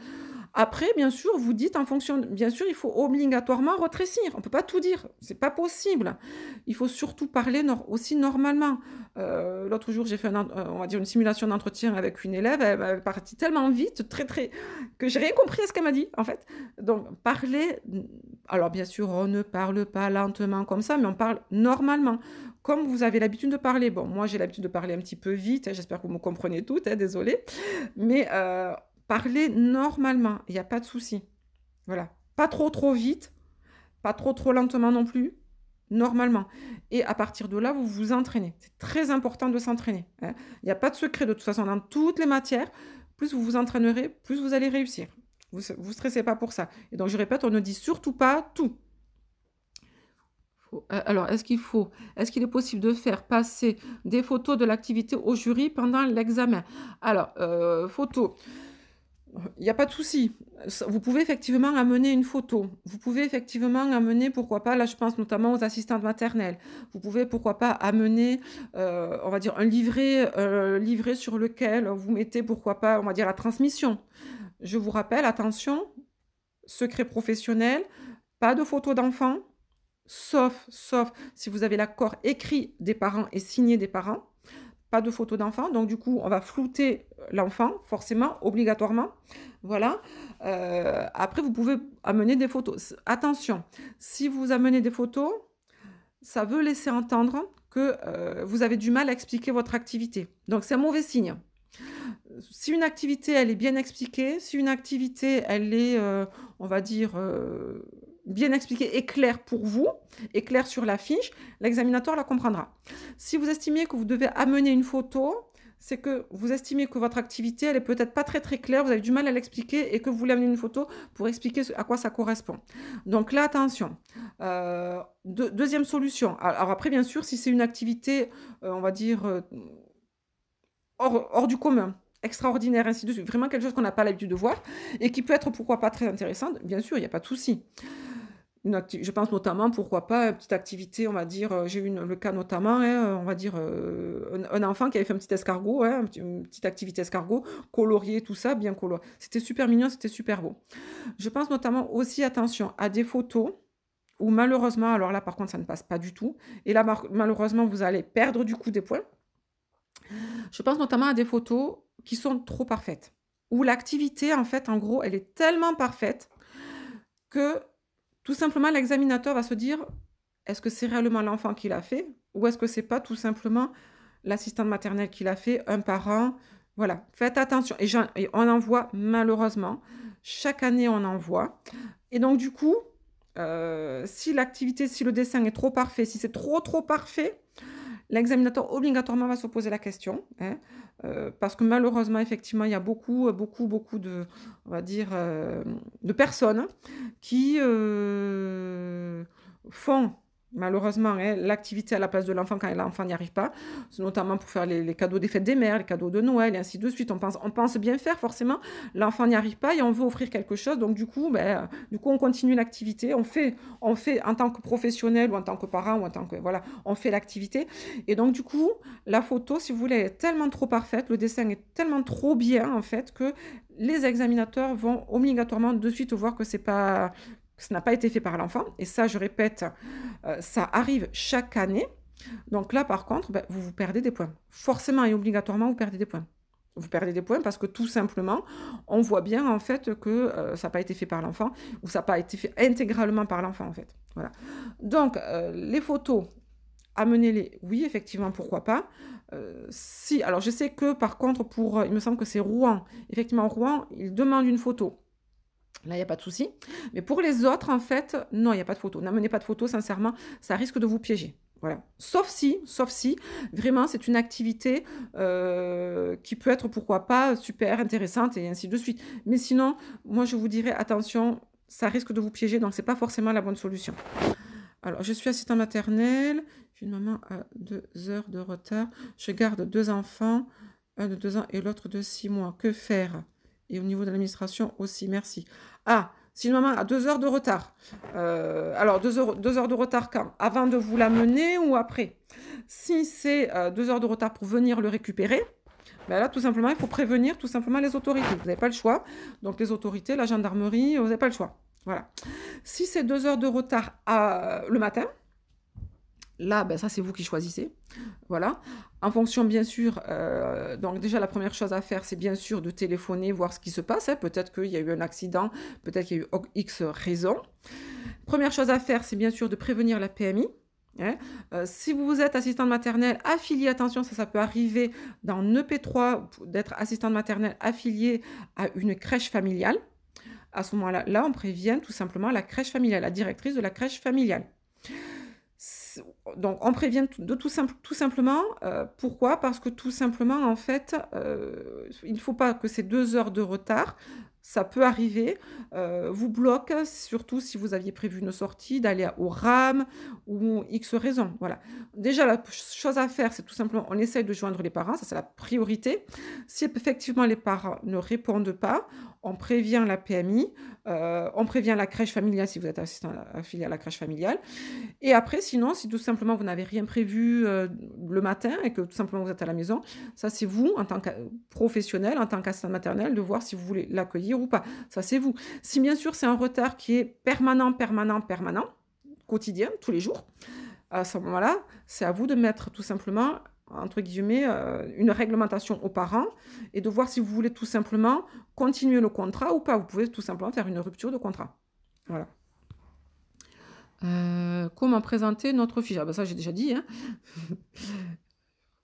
A: Après, bien sûr, vous dites en fonction... Bien sûr, il faut obligatoirement rétrécir. On ne peut pas tout dire. C'est pas possible. Il faut surtout parler aussi normalement. L'autre jour, j'ai fait on va dire une simulation d'entretien avec une élève. Elle est partie tellement vite, que j'ai rien compris à ce qu'elle m'a dit, en fait. Donc, parler... Alors, bien sûr, on ne parle pas lentement comme ça, mais on parle normalement. Comme vous avez l'habitude de parler. Bon, moi, j'ai l'habitude de parler un petit peu vite. J'espère que vous me comprenez toutes. Désolée. Mais... parlez normalement, il n'y a pas de souci. Voilà. Pas trop vite, pas trop lentement non plus, normalement. Et à partir de là, vous vous entraînez. C'est très important de s'entraîner. Il n'y a pas de secret de toute façon dans toutes les matières. Plus vous vous entraînerez, plus vous allez réussir. Vous ne stressez pas pour ça. Et donc, je répète, on ne dit surtout pas tout. Alors, est-ce qu'il est possible de faire passer des photos de l'activité au jury pendant l'examen? Alors, photos... Il n'y a pas de souci. Vous pouvez effectivement amener une photo. Vous pouvez effectivement amener, pourquoi pas, là je pense notamment aux assistantes maternelles. Vous pouvez, pourquoi pas, amener, on va dire, un livret sur lequel vous mettez, pourquoi pas, on va dire, la transmission. Je vous rappelle, attention, secret professionnel, pas de photos d'enfants, sauf si vous avez l'accord écrit des parents et signé des parents. Pas de photos d'enfant, donc du coup, on va flouter l'enfant, forcément, obligatoirement. Voilà. Après, vous pouvez amener des photos. Attention, si vous amenez des photos, ça veut laisser entendre que vous avez du mal à expliquer votre activité. Donc, c'est un mauvais signe. Si une activité, elle est bien expliquée, si une activité, elle est, on va dire... bien expliqué et clair pour vous, et clair sur la fiche, l'examinateur la comprendra. Si vous estimez que vous devez amener une photo, c'est que vous estimez que votre activité, elle est peut-être pas très claire, vous avez du mal à l'expliquer et que vous voulez amener une photo pour expliquer à quoi ça correspond. Donc là, attention. Deuxième solution. Alors après, bien sûr, si c'est une activité, on va dire, hors du commun, extraordinaire, ainsi de suite, vraiment quelque chose qu'on n'a pas l'habitude de voir et qui peut être, pourquoi pas, très intéressante, bien sûr, il n'y a pas de souci. Je pense notamment, pourquoi pas, une petite activité, on va dire, j'ai eu le cas notamment, hein, on va dire, un enfant qui avait fait un petit escargot, hein, une petite activité escargot, colorié, tout ça, bien coloré. C'était super mignon, c'était super beau. Je pense notamment aussi, attention, à des photos où malheureusement, alors là par contre ça ne passe pas du tout, et là malheureusement vous allez perdre du coup des points. Je pense notamment à des photos qui sont trop parfaites, où l'activité en fait, en gros, elle est tellement parfaite que tout simplement l'examinateur va se dire: «Est-ce que c'est réellement l'enfant qui l'a fait? Ou est-ce que c'est pas tout simplement l'assistante maternelle qui l'a fait, un parent?» Voilà, faites attention et on en voit malheureusement, chaque année on en voit et donc du coup, si l'activité, si le dessin est trop parfait, si c'est trop, trop parfait, l'examinateur obligatoirement va se poser la question, hein, parce que malheureusement, effectivement, il y a beaucoup, beaucoup de, on va dire, de personnes qui, font malheureusement, hein, l'activité à la place de l'enfant quand l'enfant n'y arrive pas. C'est notamment pour faire les cadeaux des fêtes des mères, les cadeaux de Noël et ainsi de suite. On pense bien faire forcément, l'enfant n'y arrive pas et on veut offrir quelque chose donc du coup on continue l'activité, on fait en tant que professionnel ou en tant que parent ou en tant que voilà, on fait l'activité et donc du coup, la photo, si vous voulez, est tellement trop parfaite, le dessin est tellement trop bien en fait que les examinateurs vont obligatoirement de suite voir que c'est pas que ça n'a pas été fait par l'enfant et ça, je répète, ça arrive chaque année. Donc là, par contre, bah, vous perdez des points. Forcément et obligatoirement, vous perdez des points. Vous perdez des points parce que tout simplement, on voit bien en fait que ça n'a pas été fait par l'enfant ou ça n'a pas été fait intégralement par l'enfant en fait. Voilà. Donc, les photos, amenez-les, oui, effectivement, pourquoi pas. Si, alors je sais que par contre, il me semble que c'est Rouen. Effectivement, Rouen, il demande une photo. Là, il n'y a pas de souci. Mais pour les autres, en fait, non, il n'y a pas de photo. N'amenez pas de photo, sincèrement, ça risque de vous piéger. Voilà. Sauf si, vraiment, c'est une activité qui peut être, pourquoi pas, super intéressante et ainsi de suite. Mais sinon, moi, je vous dirais, attention, ça risque de vous piéger, donc ce n'est pas forcément la bonne solution. Alors, je suis assistante maternelle. J'ai une maman à 2 heures de retard. Je garde 2 enfants, un de 2 ans et l'autre de 6 mois. Que faire? Et au niveau de l'administration aussi, merci. Ah, si une maman a 2 heures de retard. Alors, 2 heures de retard quand? Avant de vous l'amener ou après? Si c'est 2 heures de retard pour venir le récupérer, ben là, tout simplement, il faut prévenir tout simplement les autorités. Vous n'avez pas le choix. Donc, les autorités, la gendarmerie, vous n'avez pas le choix. Voilà. Si c'est 2 heures de retard le matin, là, ben ça, c'est vous qui choisissez. Voilà. En fonction, bien sûr, donc déjà, la première chose à faire, c'est bien sûr de téléphoner, voir ce qui se passe. Hein. Peut-être qu'il y a eu un accident, peut-être qu'il y a eu X raisons. Première chose à faire, c'est bien sûr de prévenir la PMI. Hein. Si vous êtes assistante maternelle affiliée, attention, ça peut arriver dans EP3 d'être assistante maternelle affiliée à une crèche familiale. À ce moment-là, on prévient tout simplement la crèche familiale, la directrice de la crèche familiale. Donc, on prévient tout simplement. Pourquoi? Parce que tout simplement, en fait, il ne faut pas que ces 2 heures de retard, ça peut arriver, vous bloque, surtout si vous aviez prévu une sortie, d'aller au RAM ou X raisons. Voilà. Déjà, la chose à faire, c'est tout simplement, on essaye de joindre les parents, ça c'est la priorité. Si effectivement les parents ne répondent pas, on prévient la PMI, on prévient la crèche familiale si vous êtes assistant affilié à la crèche familiale. Et après, sinon, si tout simplement vous n'avez rien prévu le matin et que tout simplement vous êtes à la maison, ça c'est vous, en tant que professionnel, en tant qu'assistante maternelle, de voir si vous voulez l'accueillir ou pas. Ça c'est vous. Si bien sûr c'est un retard qui est permanent, quotidien, tous les jours, à ce moment-là, c'est à vous de mettre tout simplement, entre guillemets, une réglementation aux parents et de voir si vous voulez tout simplement continuer le contrat ou pas. Vous pouvez tout simplement faire une rupture de contrat. Voilà. Comment présenter notre fiche? Ah ben ça, j'ai déjà dit. Hein.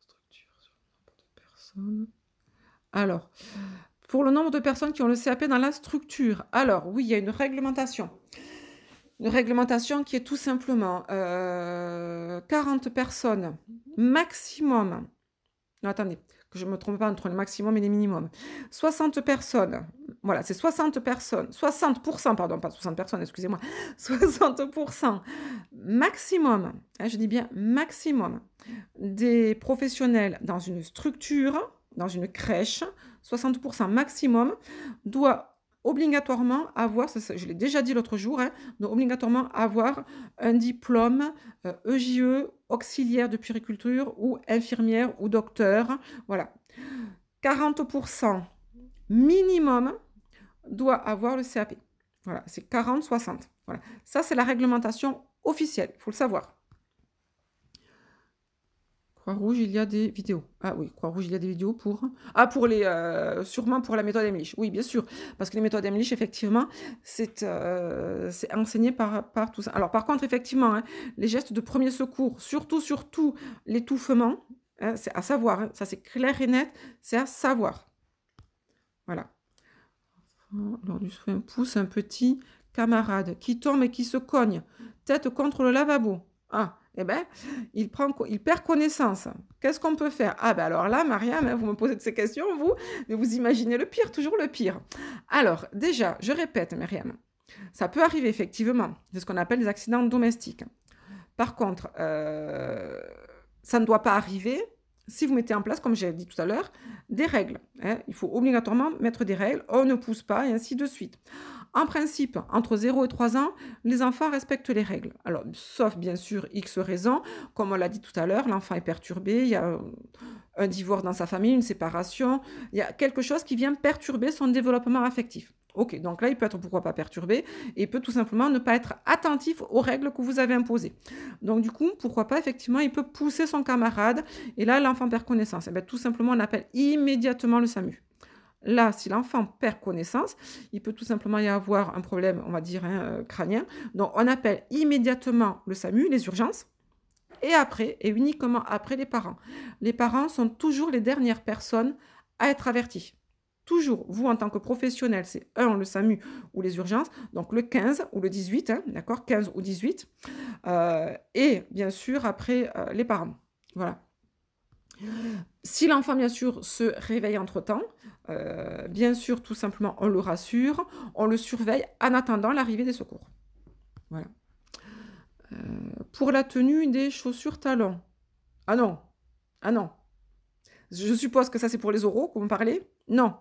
A: Structure sur le nombre de personnes. Alors, pour le nombre de personnes qui ont le CAP dans la structure. Alors, oui, il y a une réglementation. Une réglementation qui est tout simplement 40 personnes maximum. Non, attendez, que je ne me trompe pas entre le maximum et les minimums. 60 personnes. Voilà, c'est 60 personnes. 60%, pardon, pas 60 personnes, excusez-moi. 60% maximum, hein, je dis bien maximum, des professionnels dans une structure, dans une crèche, 60% maximum, doit obligatoirement avoir, je l'ai déjà dit l'autre jour, hein, donc obligatoirement avoir un diplôme EJE, auxiliaire de puériculture ou infirmière ou docteur. Voilà. 40% minimum doit avoir le CAP. Voilà, c'est 40-60. Voilà. Ça, c'est la réglementation officielle, il faut le savoir. Croix-Rouge, il y a des vidéos. Ah oui, Croix-Rouge, il y a des vidéos pour... Ah, pour les... sûrement pour la méthode Emlich. Oui, bien sûr. Parce que les méthodes Emlich, effectivement, c'est enseigné par tout ça. Alors, par contre, effectivement, hein, les gestes de premier secours, surtout l'étouffement, hein, c'est à savoir. Hein, ça, c'est clair et net. C'est à savoir. Voilà. Lors du soin, pousse un petit camarade qui tombe et qui se cogne, tête contre le lavabo. Ah, eh bien, il perd connaissance. Qu'est-ce qu'on peut faire? Ah, ben alors là, Mariam, hein, vous me posez de ces questions, mais vous imaginez le pire, toujours le pire. Alors, déjà, je répète, Mariam, ça peut arriver effectivement. C'est ce qu'on appelle des accidents domestiques. Par contre, ça ne doit pas arriver si vous mettez en place, comme j'ai dit tout à l'heure, des règles. Hein. Il faut obligatoirement mettre des règles. On ne pousse pas, et ainsi de suite. En principe, entre 0 et 3 ans, les enfants respectent les règles. Alors, sauf bien sûr X raisons. Comme on l'a dit tout à l'heure, l'enfant est perturbé, il y a un divorce dans sa famille, une séparation, il y a quelque chose qui vient perturber son développement affectif. Ok, donc là, il peut être pourquoi pas perturbé et il peut tout simplement ne pas être attentif aux règles que vous avez imposées. Donc du coup, pourquoi pas, effectivement, il peut pousser son camarade et là, l'enfant perd connaissance. Et bien, tout simplement, on appelle immédiatement le SAMU. Là, si l'enfant perd connaissance, il peut tout simplement y avoir un problème, on va dire, hein, crânien. Donc, on appelle immédiatement le SAMU, les urgences, et après, et uniquement après les parents. Les parents sont toujours les dernières personnes à être averties. Toujours, vous en tant que professionnel, c'est le SAMU ou les urgences, donc le 15 ou le 18, hein, d'accord, 15 ou 18, et bien sûr après les parents. Voilà. Si l'enfant, bien sûr, se réveille entre-temps, bien sûr, tout simplement, on le rassure, on le surveille en attendant l'arrivée des secours. Voilà. Pour la tenue des chaussures talons. Ah non, ah non. Je suppose que ça, c'est pour les oraux que vous me parlez. Non.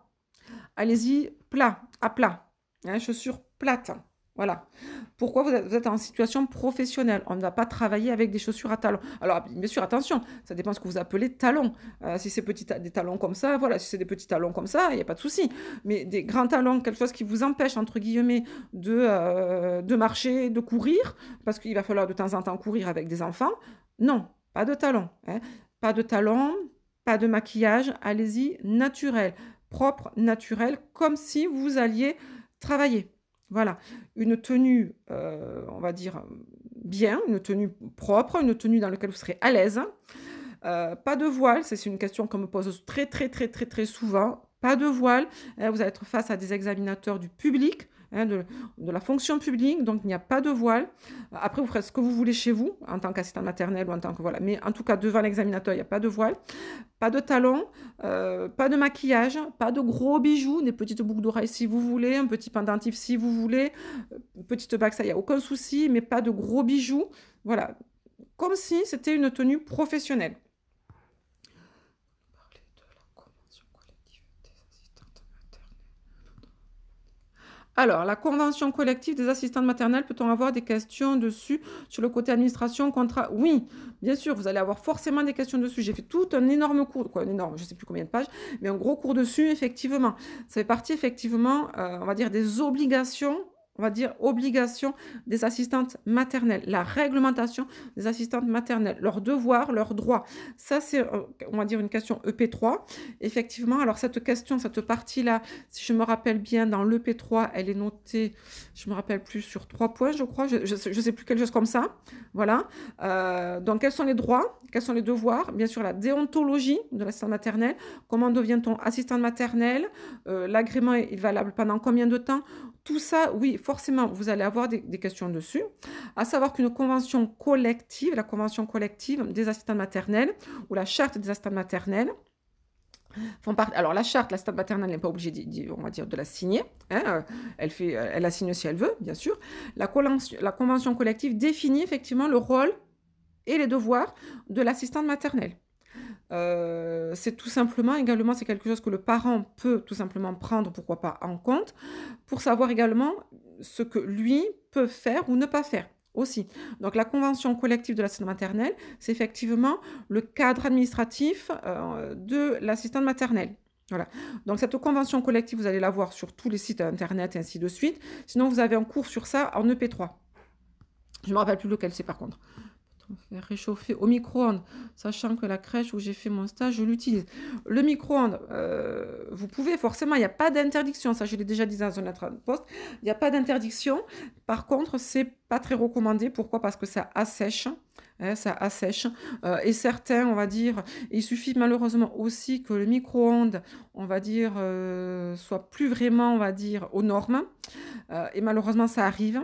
A: Allez-y, plat, à plat. Hein, chaussures plates. Voilà. Pourquoi vous êtes en situation professionnelle? On ne va pas travailler avec des chaussures à talons. Alors, bien sûr, attention, ça dépend de ce que vous appelez talons. Si c'est des talons comme ça, voilà, si c'est des petits talons comme ça, il n'y a pas de souci. Mais des grands talons, quelque chose qui vous empêche, entre guillemets, de marcher, de courir, parce qu'il va falloir de temps en temps courir avec des enfants, non, pas de talons. Hein. Pas de talons, pas de maquillage, allez-y, naturel, propre, naturel, comme si vous alliez travailler. Voilà, une tenue, on va dire, bien, une tenue propre, une tenue dans laquelle vous serez à l'aise. Pas de voile, c'est une question qu'on me pose très souvent. Pas de voile, vous allez être face à des examinateurs du public, hein, de la fonction publique, donc il n'y a pas de voile. Après, vous ferez ce que vous voulez chez vous, en tant qu'assistant maternel ou en tant que... Voilà. Mais en tout cas, devant l'examinateur, il n'y a pas de voile. Pas de talons, pas de maquillage, pas de gros bijoux, des petites boucles d'oreilles si vous voulez, un petit pendentif si vous voulez, petite bague, ça, il n'y a aucun souci, mais pas de gros bijoux. Voilà, comme si c'était une tenue professionnelle. Alors, la convention collective des assistantes maternelles, peut-on avoir des questions dessus sur le côté administration, contrat? Oui, bien sûr, vous allez avoir forcément des questions dessus. J'ai fait tout un énorme cours, quoi, un énorme, je ne sais plus combien de pages, mais un gros cours dessus, effectivement. Ça fait partie, effectivement, on va dire, des obligations, on va dire, obligation des assistantes maternelles, la réglementation des assistantes maternelles, leurs devoirs, leurs droits. Ça, c'est, on va dire, une question EP3. Effectivement, alors cette question, cette partie-là, si je me rappelle bien, dans l'EP3, elle est notée, je ne me rappelle plus, sur 3 points, je crois, je ne sais plus, quelque chose comme ça. Voilà. Donc, quels sont les droits? Quels sont les devoirs? Bien sûr, la déontologie de l'assistante maternelle. Comment devient-on assistante maternelle? L'agrément est valable pendant combien de temps? Tout ça, oui, forcément, vous allez avoir des questions dessus. À savoir qu'une convention collective, la convention collective des assistantes maternelles ou la charte des assistantes maternelles, alors la charte, l'assistante maternelle n'est pas obligée, on va dire, de la signer. Hein, elle la signe si elle veut, bien sûr. La convention collective définit effectivement le rôle et les devoirs de l'assistante maternelle. c'est tout simplement également, c'est quelque chose que le parent peut tout simplement prendre, pourquoi pas, en compte, pour savoir également ce que lui peut faire ou ne pas faire aussi. Donc la convention collective de l'assistante maternelle, c'est effectivement le cadre administratif, de l'assistante maternelle. Voilà. Donc cette convention collective, vous allez la voir sur tous les sites internet et ainsi de suite. Sinon, vous avez un cours sur ça en EP3. Je ne me rappelle plus lequel c'est par contre. Faire réchauffer au micro-ondes, sachant que la crèche où j'ai fait mon stage, je l'utilise. Le micro-ondes, vous pouvez forcément, il n'y a pas d'interdiction, ça je l'ai déjà dit dans un autre post, il n'y a pas d'interdiction. Par contre, c'est pas très recommandé. Pourquoi? Parce que ça assèche. Hein, ça assèche. Et certains, on va dire, il suffit malheureusement aussi que le micro-ondes, on va dire, soit plus vraiment, on va dire, aux normes. Et malheureusement, ça arrive.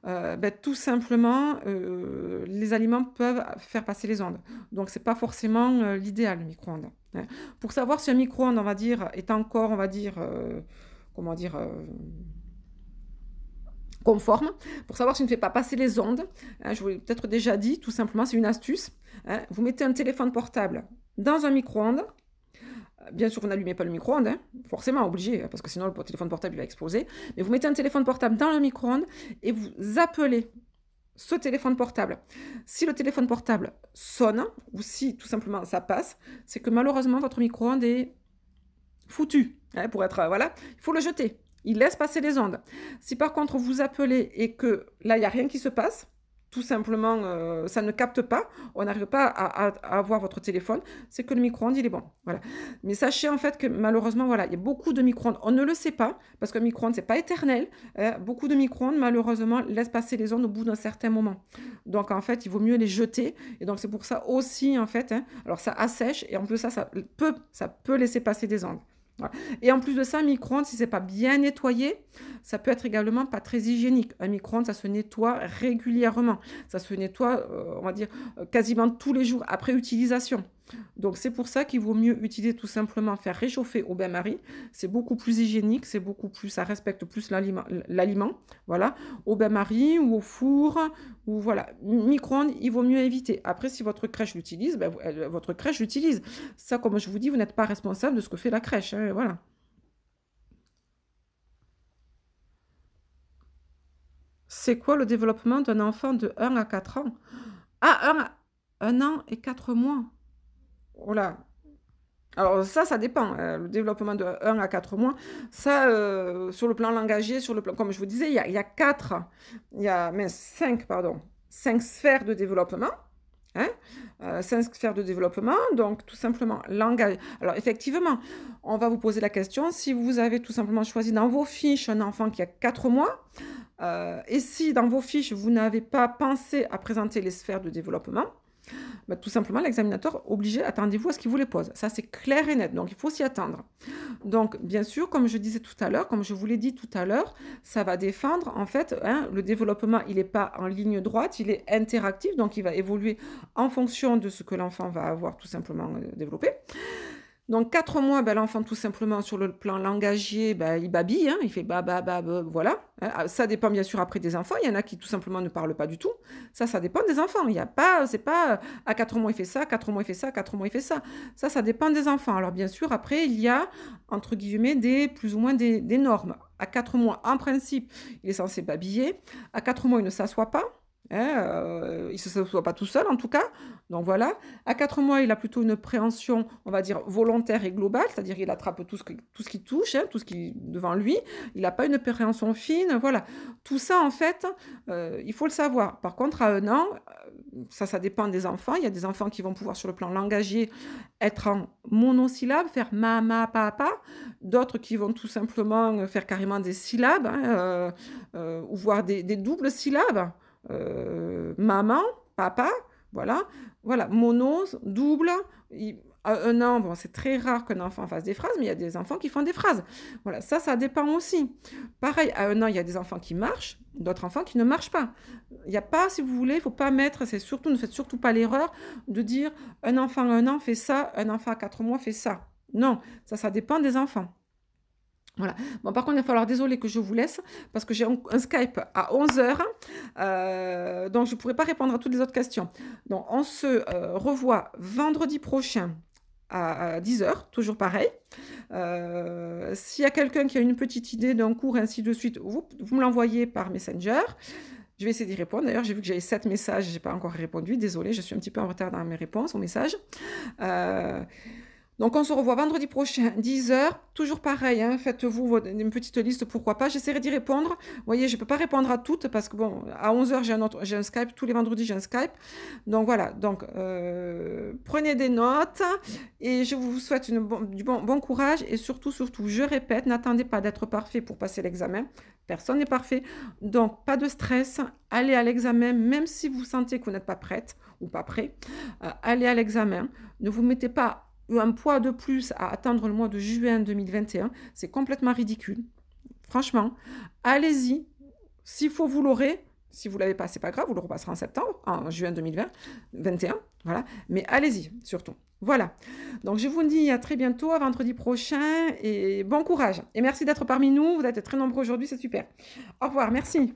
A: Ben, tout simplement, les aliments peuvent faire passer les ondes. Donc, c'est pas forcément l'idéal, le micro-ondes. Hein. Pour savoir si un micro-ondes, on va dire, est encore, on va dire, comment dire, conforme, pour savoir s'il ne fait pas passer les ondes, hein, je vous l'ai peut-être déjà dit, tout simplement, c'est une astuce. Hein. Vous mettez un téléphone portable dans un micro-ondes. Bien sûr, vous n'allumez pas le micro-ondes, hein, forcément, obligé, parce que sinon le téléphone portable il va exploser. Mais vous mettez un téléphone portable dans le micro-ondes et vous appelez ce téléphone portable. Si le téléphone portable sonne, ou si tout simplement ça passe, c'est que malheureusement votre micro-ondes est foutu, hein, pour être, voilà, il faut le jeter. Il laisse passer les ondes. Si par contre vous appelez et que là, il n'y a rien qui se passe, tout simplement, ça ne capte pas, on n'arrive pas à avoir votre téléphone, c'est que le micro-ondes, il est bon. Voilà. Mais sachez en fait que malheureusement, voilà, il y a beaucoup de micro-ondes, on ne le sait pas, parce qu'un micro-ondes, ce n'est pas éternel. Beaucoup de micro-ondes, malheureusement, laissent passer les ondes au bout d'un certain moment. Donc en fait, il vaut mieux les jeter. Et donc c'est pour ça aussi, en fait, hein, alors ça assèche, et en plus ça peut laisser passer des ondes. Voilà. Et en plus de ça, un micro-ondes, si ce n'est pas bien nettoyé, ça peut être également pas très hygiénique. Un micro-ondes, ça se nettoie régulièrement. Ça se nettoie, on va dire, quasiment tous les jours après utilisation. Donc c'est pour ça qu'il vaut mieux utiliser tout simplement, faire réchauffer au bain-marie. C'est beaucoup plus hygiénique, c'est beaucoup plus, ça respecte plus l'aliment. Voilà, au bain-marie ou au four, ou voilà. Micro-ondes, il vaut mieux éviter. Après, si votre crèche l'utilise, ben, votre crèche l'utilise. Ça, comme je vous dis, vous n'êtes pas responsable de ce que fait la crèche. Hein, voilà. C'est quoi le développement d'un enfant de 1 à 4 ans? Ah, 1 an et 4 mois. Oh là. Alors ça dépend. Le développement de 1 à 4 mois, ça, sur le plan langagier, sur le plan, comme je vous disais, il y a 4, mais 5, pardon, 5 sphères de développement. Hein, 5 sphères de développement, donc tout simplement langage. Alors effectivement, on va vous poser la question, si vous avez tout simplement choisi dans vos fiches un enfant qui a 4 mois, et si dans vos fiches, vous n'avez pas pensé à présenter les sphères de développement, bah, tout simplement, l'examinateur obligé, attendez-vous à ce qu'il vous les pose. Ça, c'est clair et net, donc il faut s'y attendre. Donc, bien sûr, comme je disais tout à l'heure, comme je vous l'ai dit tout à l'heure, ça va défendre, en fait, hein, le développement, il n'est pas en ligne droite, il est interactif, donc il va évoluer en fonction de ce que l'enfant va avoir tout simplement développé. Donc 4 mois, ben, l'enfant tout simplement sur le plan langagier, ben, il babille, hein, il fait voilà. Hein. Ça dépend bien sûr après des enfants, il y en a qui tout simplement ne parlent pas du tout. Ça dépend des enfants. Il y a pas, c'est pas à 4 mois il fait ça, 4 mois il fait ça, 4 mois il fait ça. Ça dépend des enfants. Alors bien sûr, après, il y a, entre guillemets, plus ou moins des normes. À 4 mois, en principe, il est censé babiller. À 4 mois, il ne s'assoit pas. Hein, il ne s'assoit pas tout seul en tout cas. Donc voilà. À 4 mois, il a plutôt une préhension, on va dire, volontaire et globale, c'est-à-dire qu'il attrape tout ce qui touche, hein, tout ce qui est devant lui. Il n'a pas une préhension fine. Voilà. Tout ça, en fait, il faut le savoir. Par contre, à 1 an, ça dépend des enfants. Il y a des enfants qui vont pouvoir, sur le plan langagier, être en monosyllabe, faire mama, papa. D'autres qui vont tout simplement faire carrément des syllabes, hein, ou voire des doubles syllabes. Maman, papa, voilà, mono, double. À 1 an, bon, c'est très rare qu'un enfant fasse des phrases, mais il y a des enfants qui font des phrases. Voilà, ça dépend aussi. Pareil, à 1 an, il y a des enfants qui marchent, d'autres enfants qui ne marchent pas. Il n'y a pas, si vous voulez, il ne faut pas mettre, ne faites surtout pas l'erreur de dire un enfant à 1 an fait ça, un enfant à 4 mois fait ça. Non, ça dépend des enfants. Voilà. Bon, par contre, il va falloir, désolé que je vous laisse, parce que j'ai un Skype à 11 h, donc je ne pourrai pas répondre à toutes les autres questions. Donc, on se revoit vendredi prochain à 10 heures, toujours pareil. S'il y a quelqu'un qui a une petite idée d'un cours, ainsi de suite, vous me l'envoyez par Messenger. Je vais essayer d'y répondre. D'ailleurs, j'ai vu que j'avais 7 messages, je n'ai pas encore répondu. Désolée, je suis un petit peu en retard dans mes réponses aux messages. Donc, on se revoit vendredi prochain, 10 heures. Toujours pareil, hein, faites-vous une petite liste, pourquoi pas. J'essaierai d'y répondre. Vous voyez, je ne peux pas répondre à toutes parce que, bon, à 11 heures, j'ai un Skype. Tous les vendredis, j'ai un Skype. Donc, voilà. Donc, prenez des notes et je vous souhaite du bon courage. Et surtout, je répète, n'attendez pas d'être parfait pour passer l'examen. Personne n'est parfait. Donc, pas de stress. Allez à l'examen, même si vous sentez que vous n'êtes pas prête ou pas prêt. Allez à l'examen. Ne vous mettez pas un poids de plus à attendre le mois de juin 2021, c'est complètement ridicule. Franchement, allez-y. S'il faut, vous l'aurez. Si vous ne l'avez pas, c'est pas grave, vous le repasserez en septembre, en juin 2021. Voilà. Mais allez-y, surtout. Voilà. Donc, je vous dis à très bientôt, à vendredi prochain, et bon courage. Et merci d'être parmi nous. Vous êtes très nombreux aujourd'hui, c'est super. Au revoir, merci.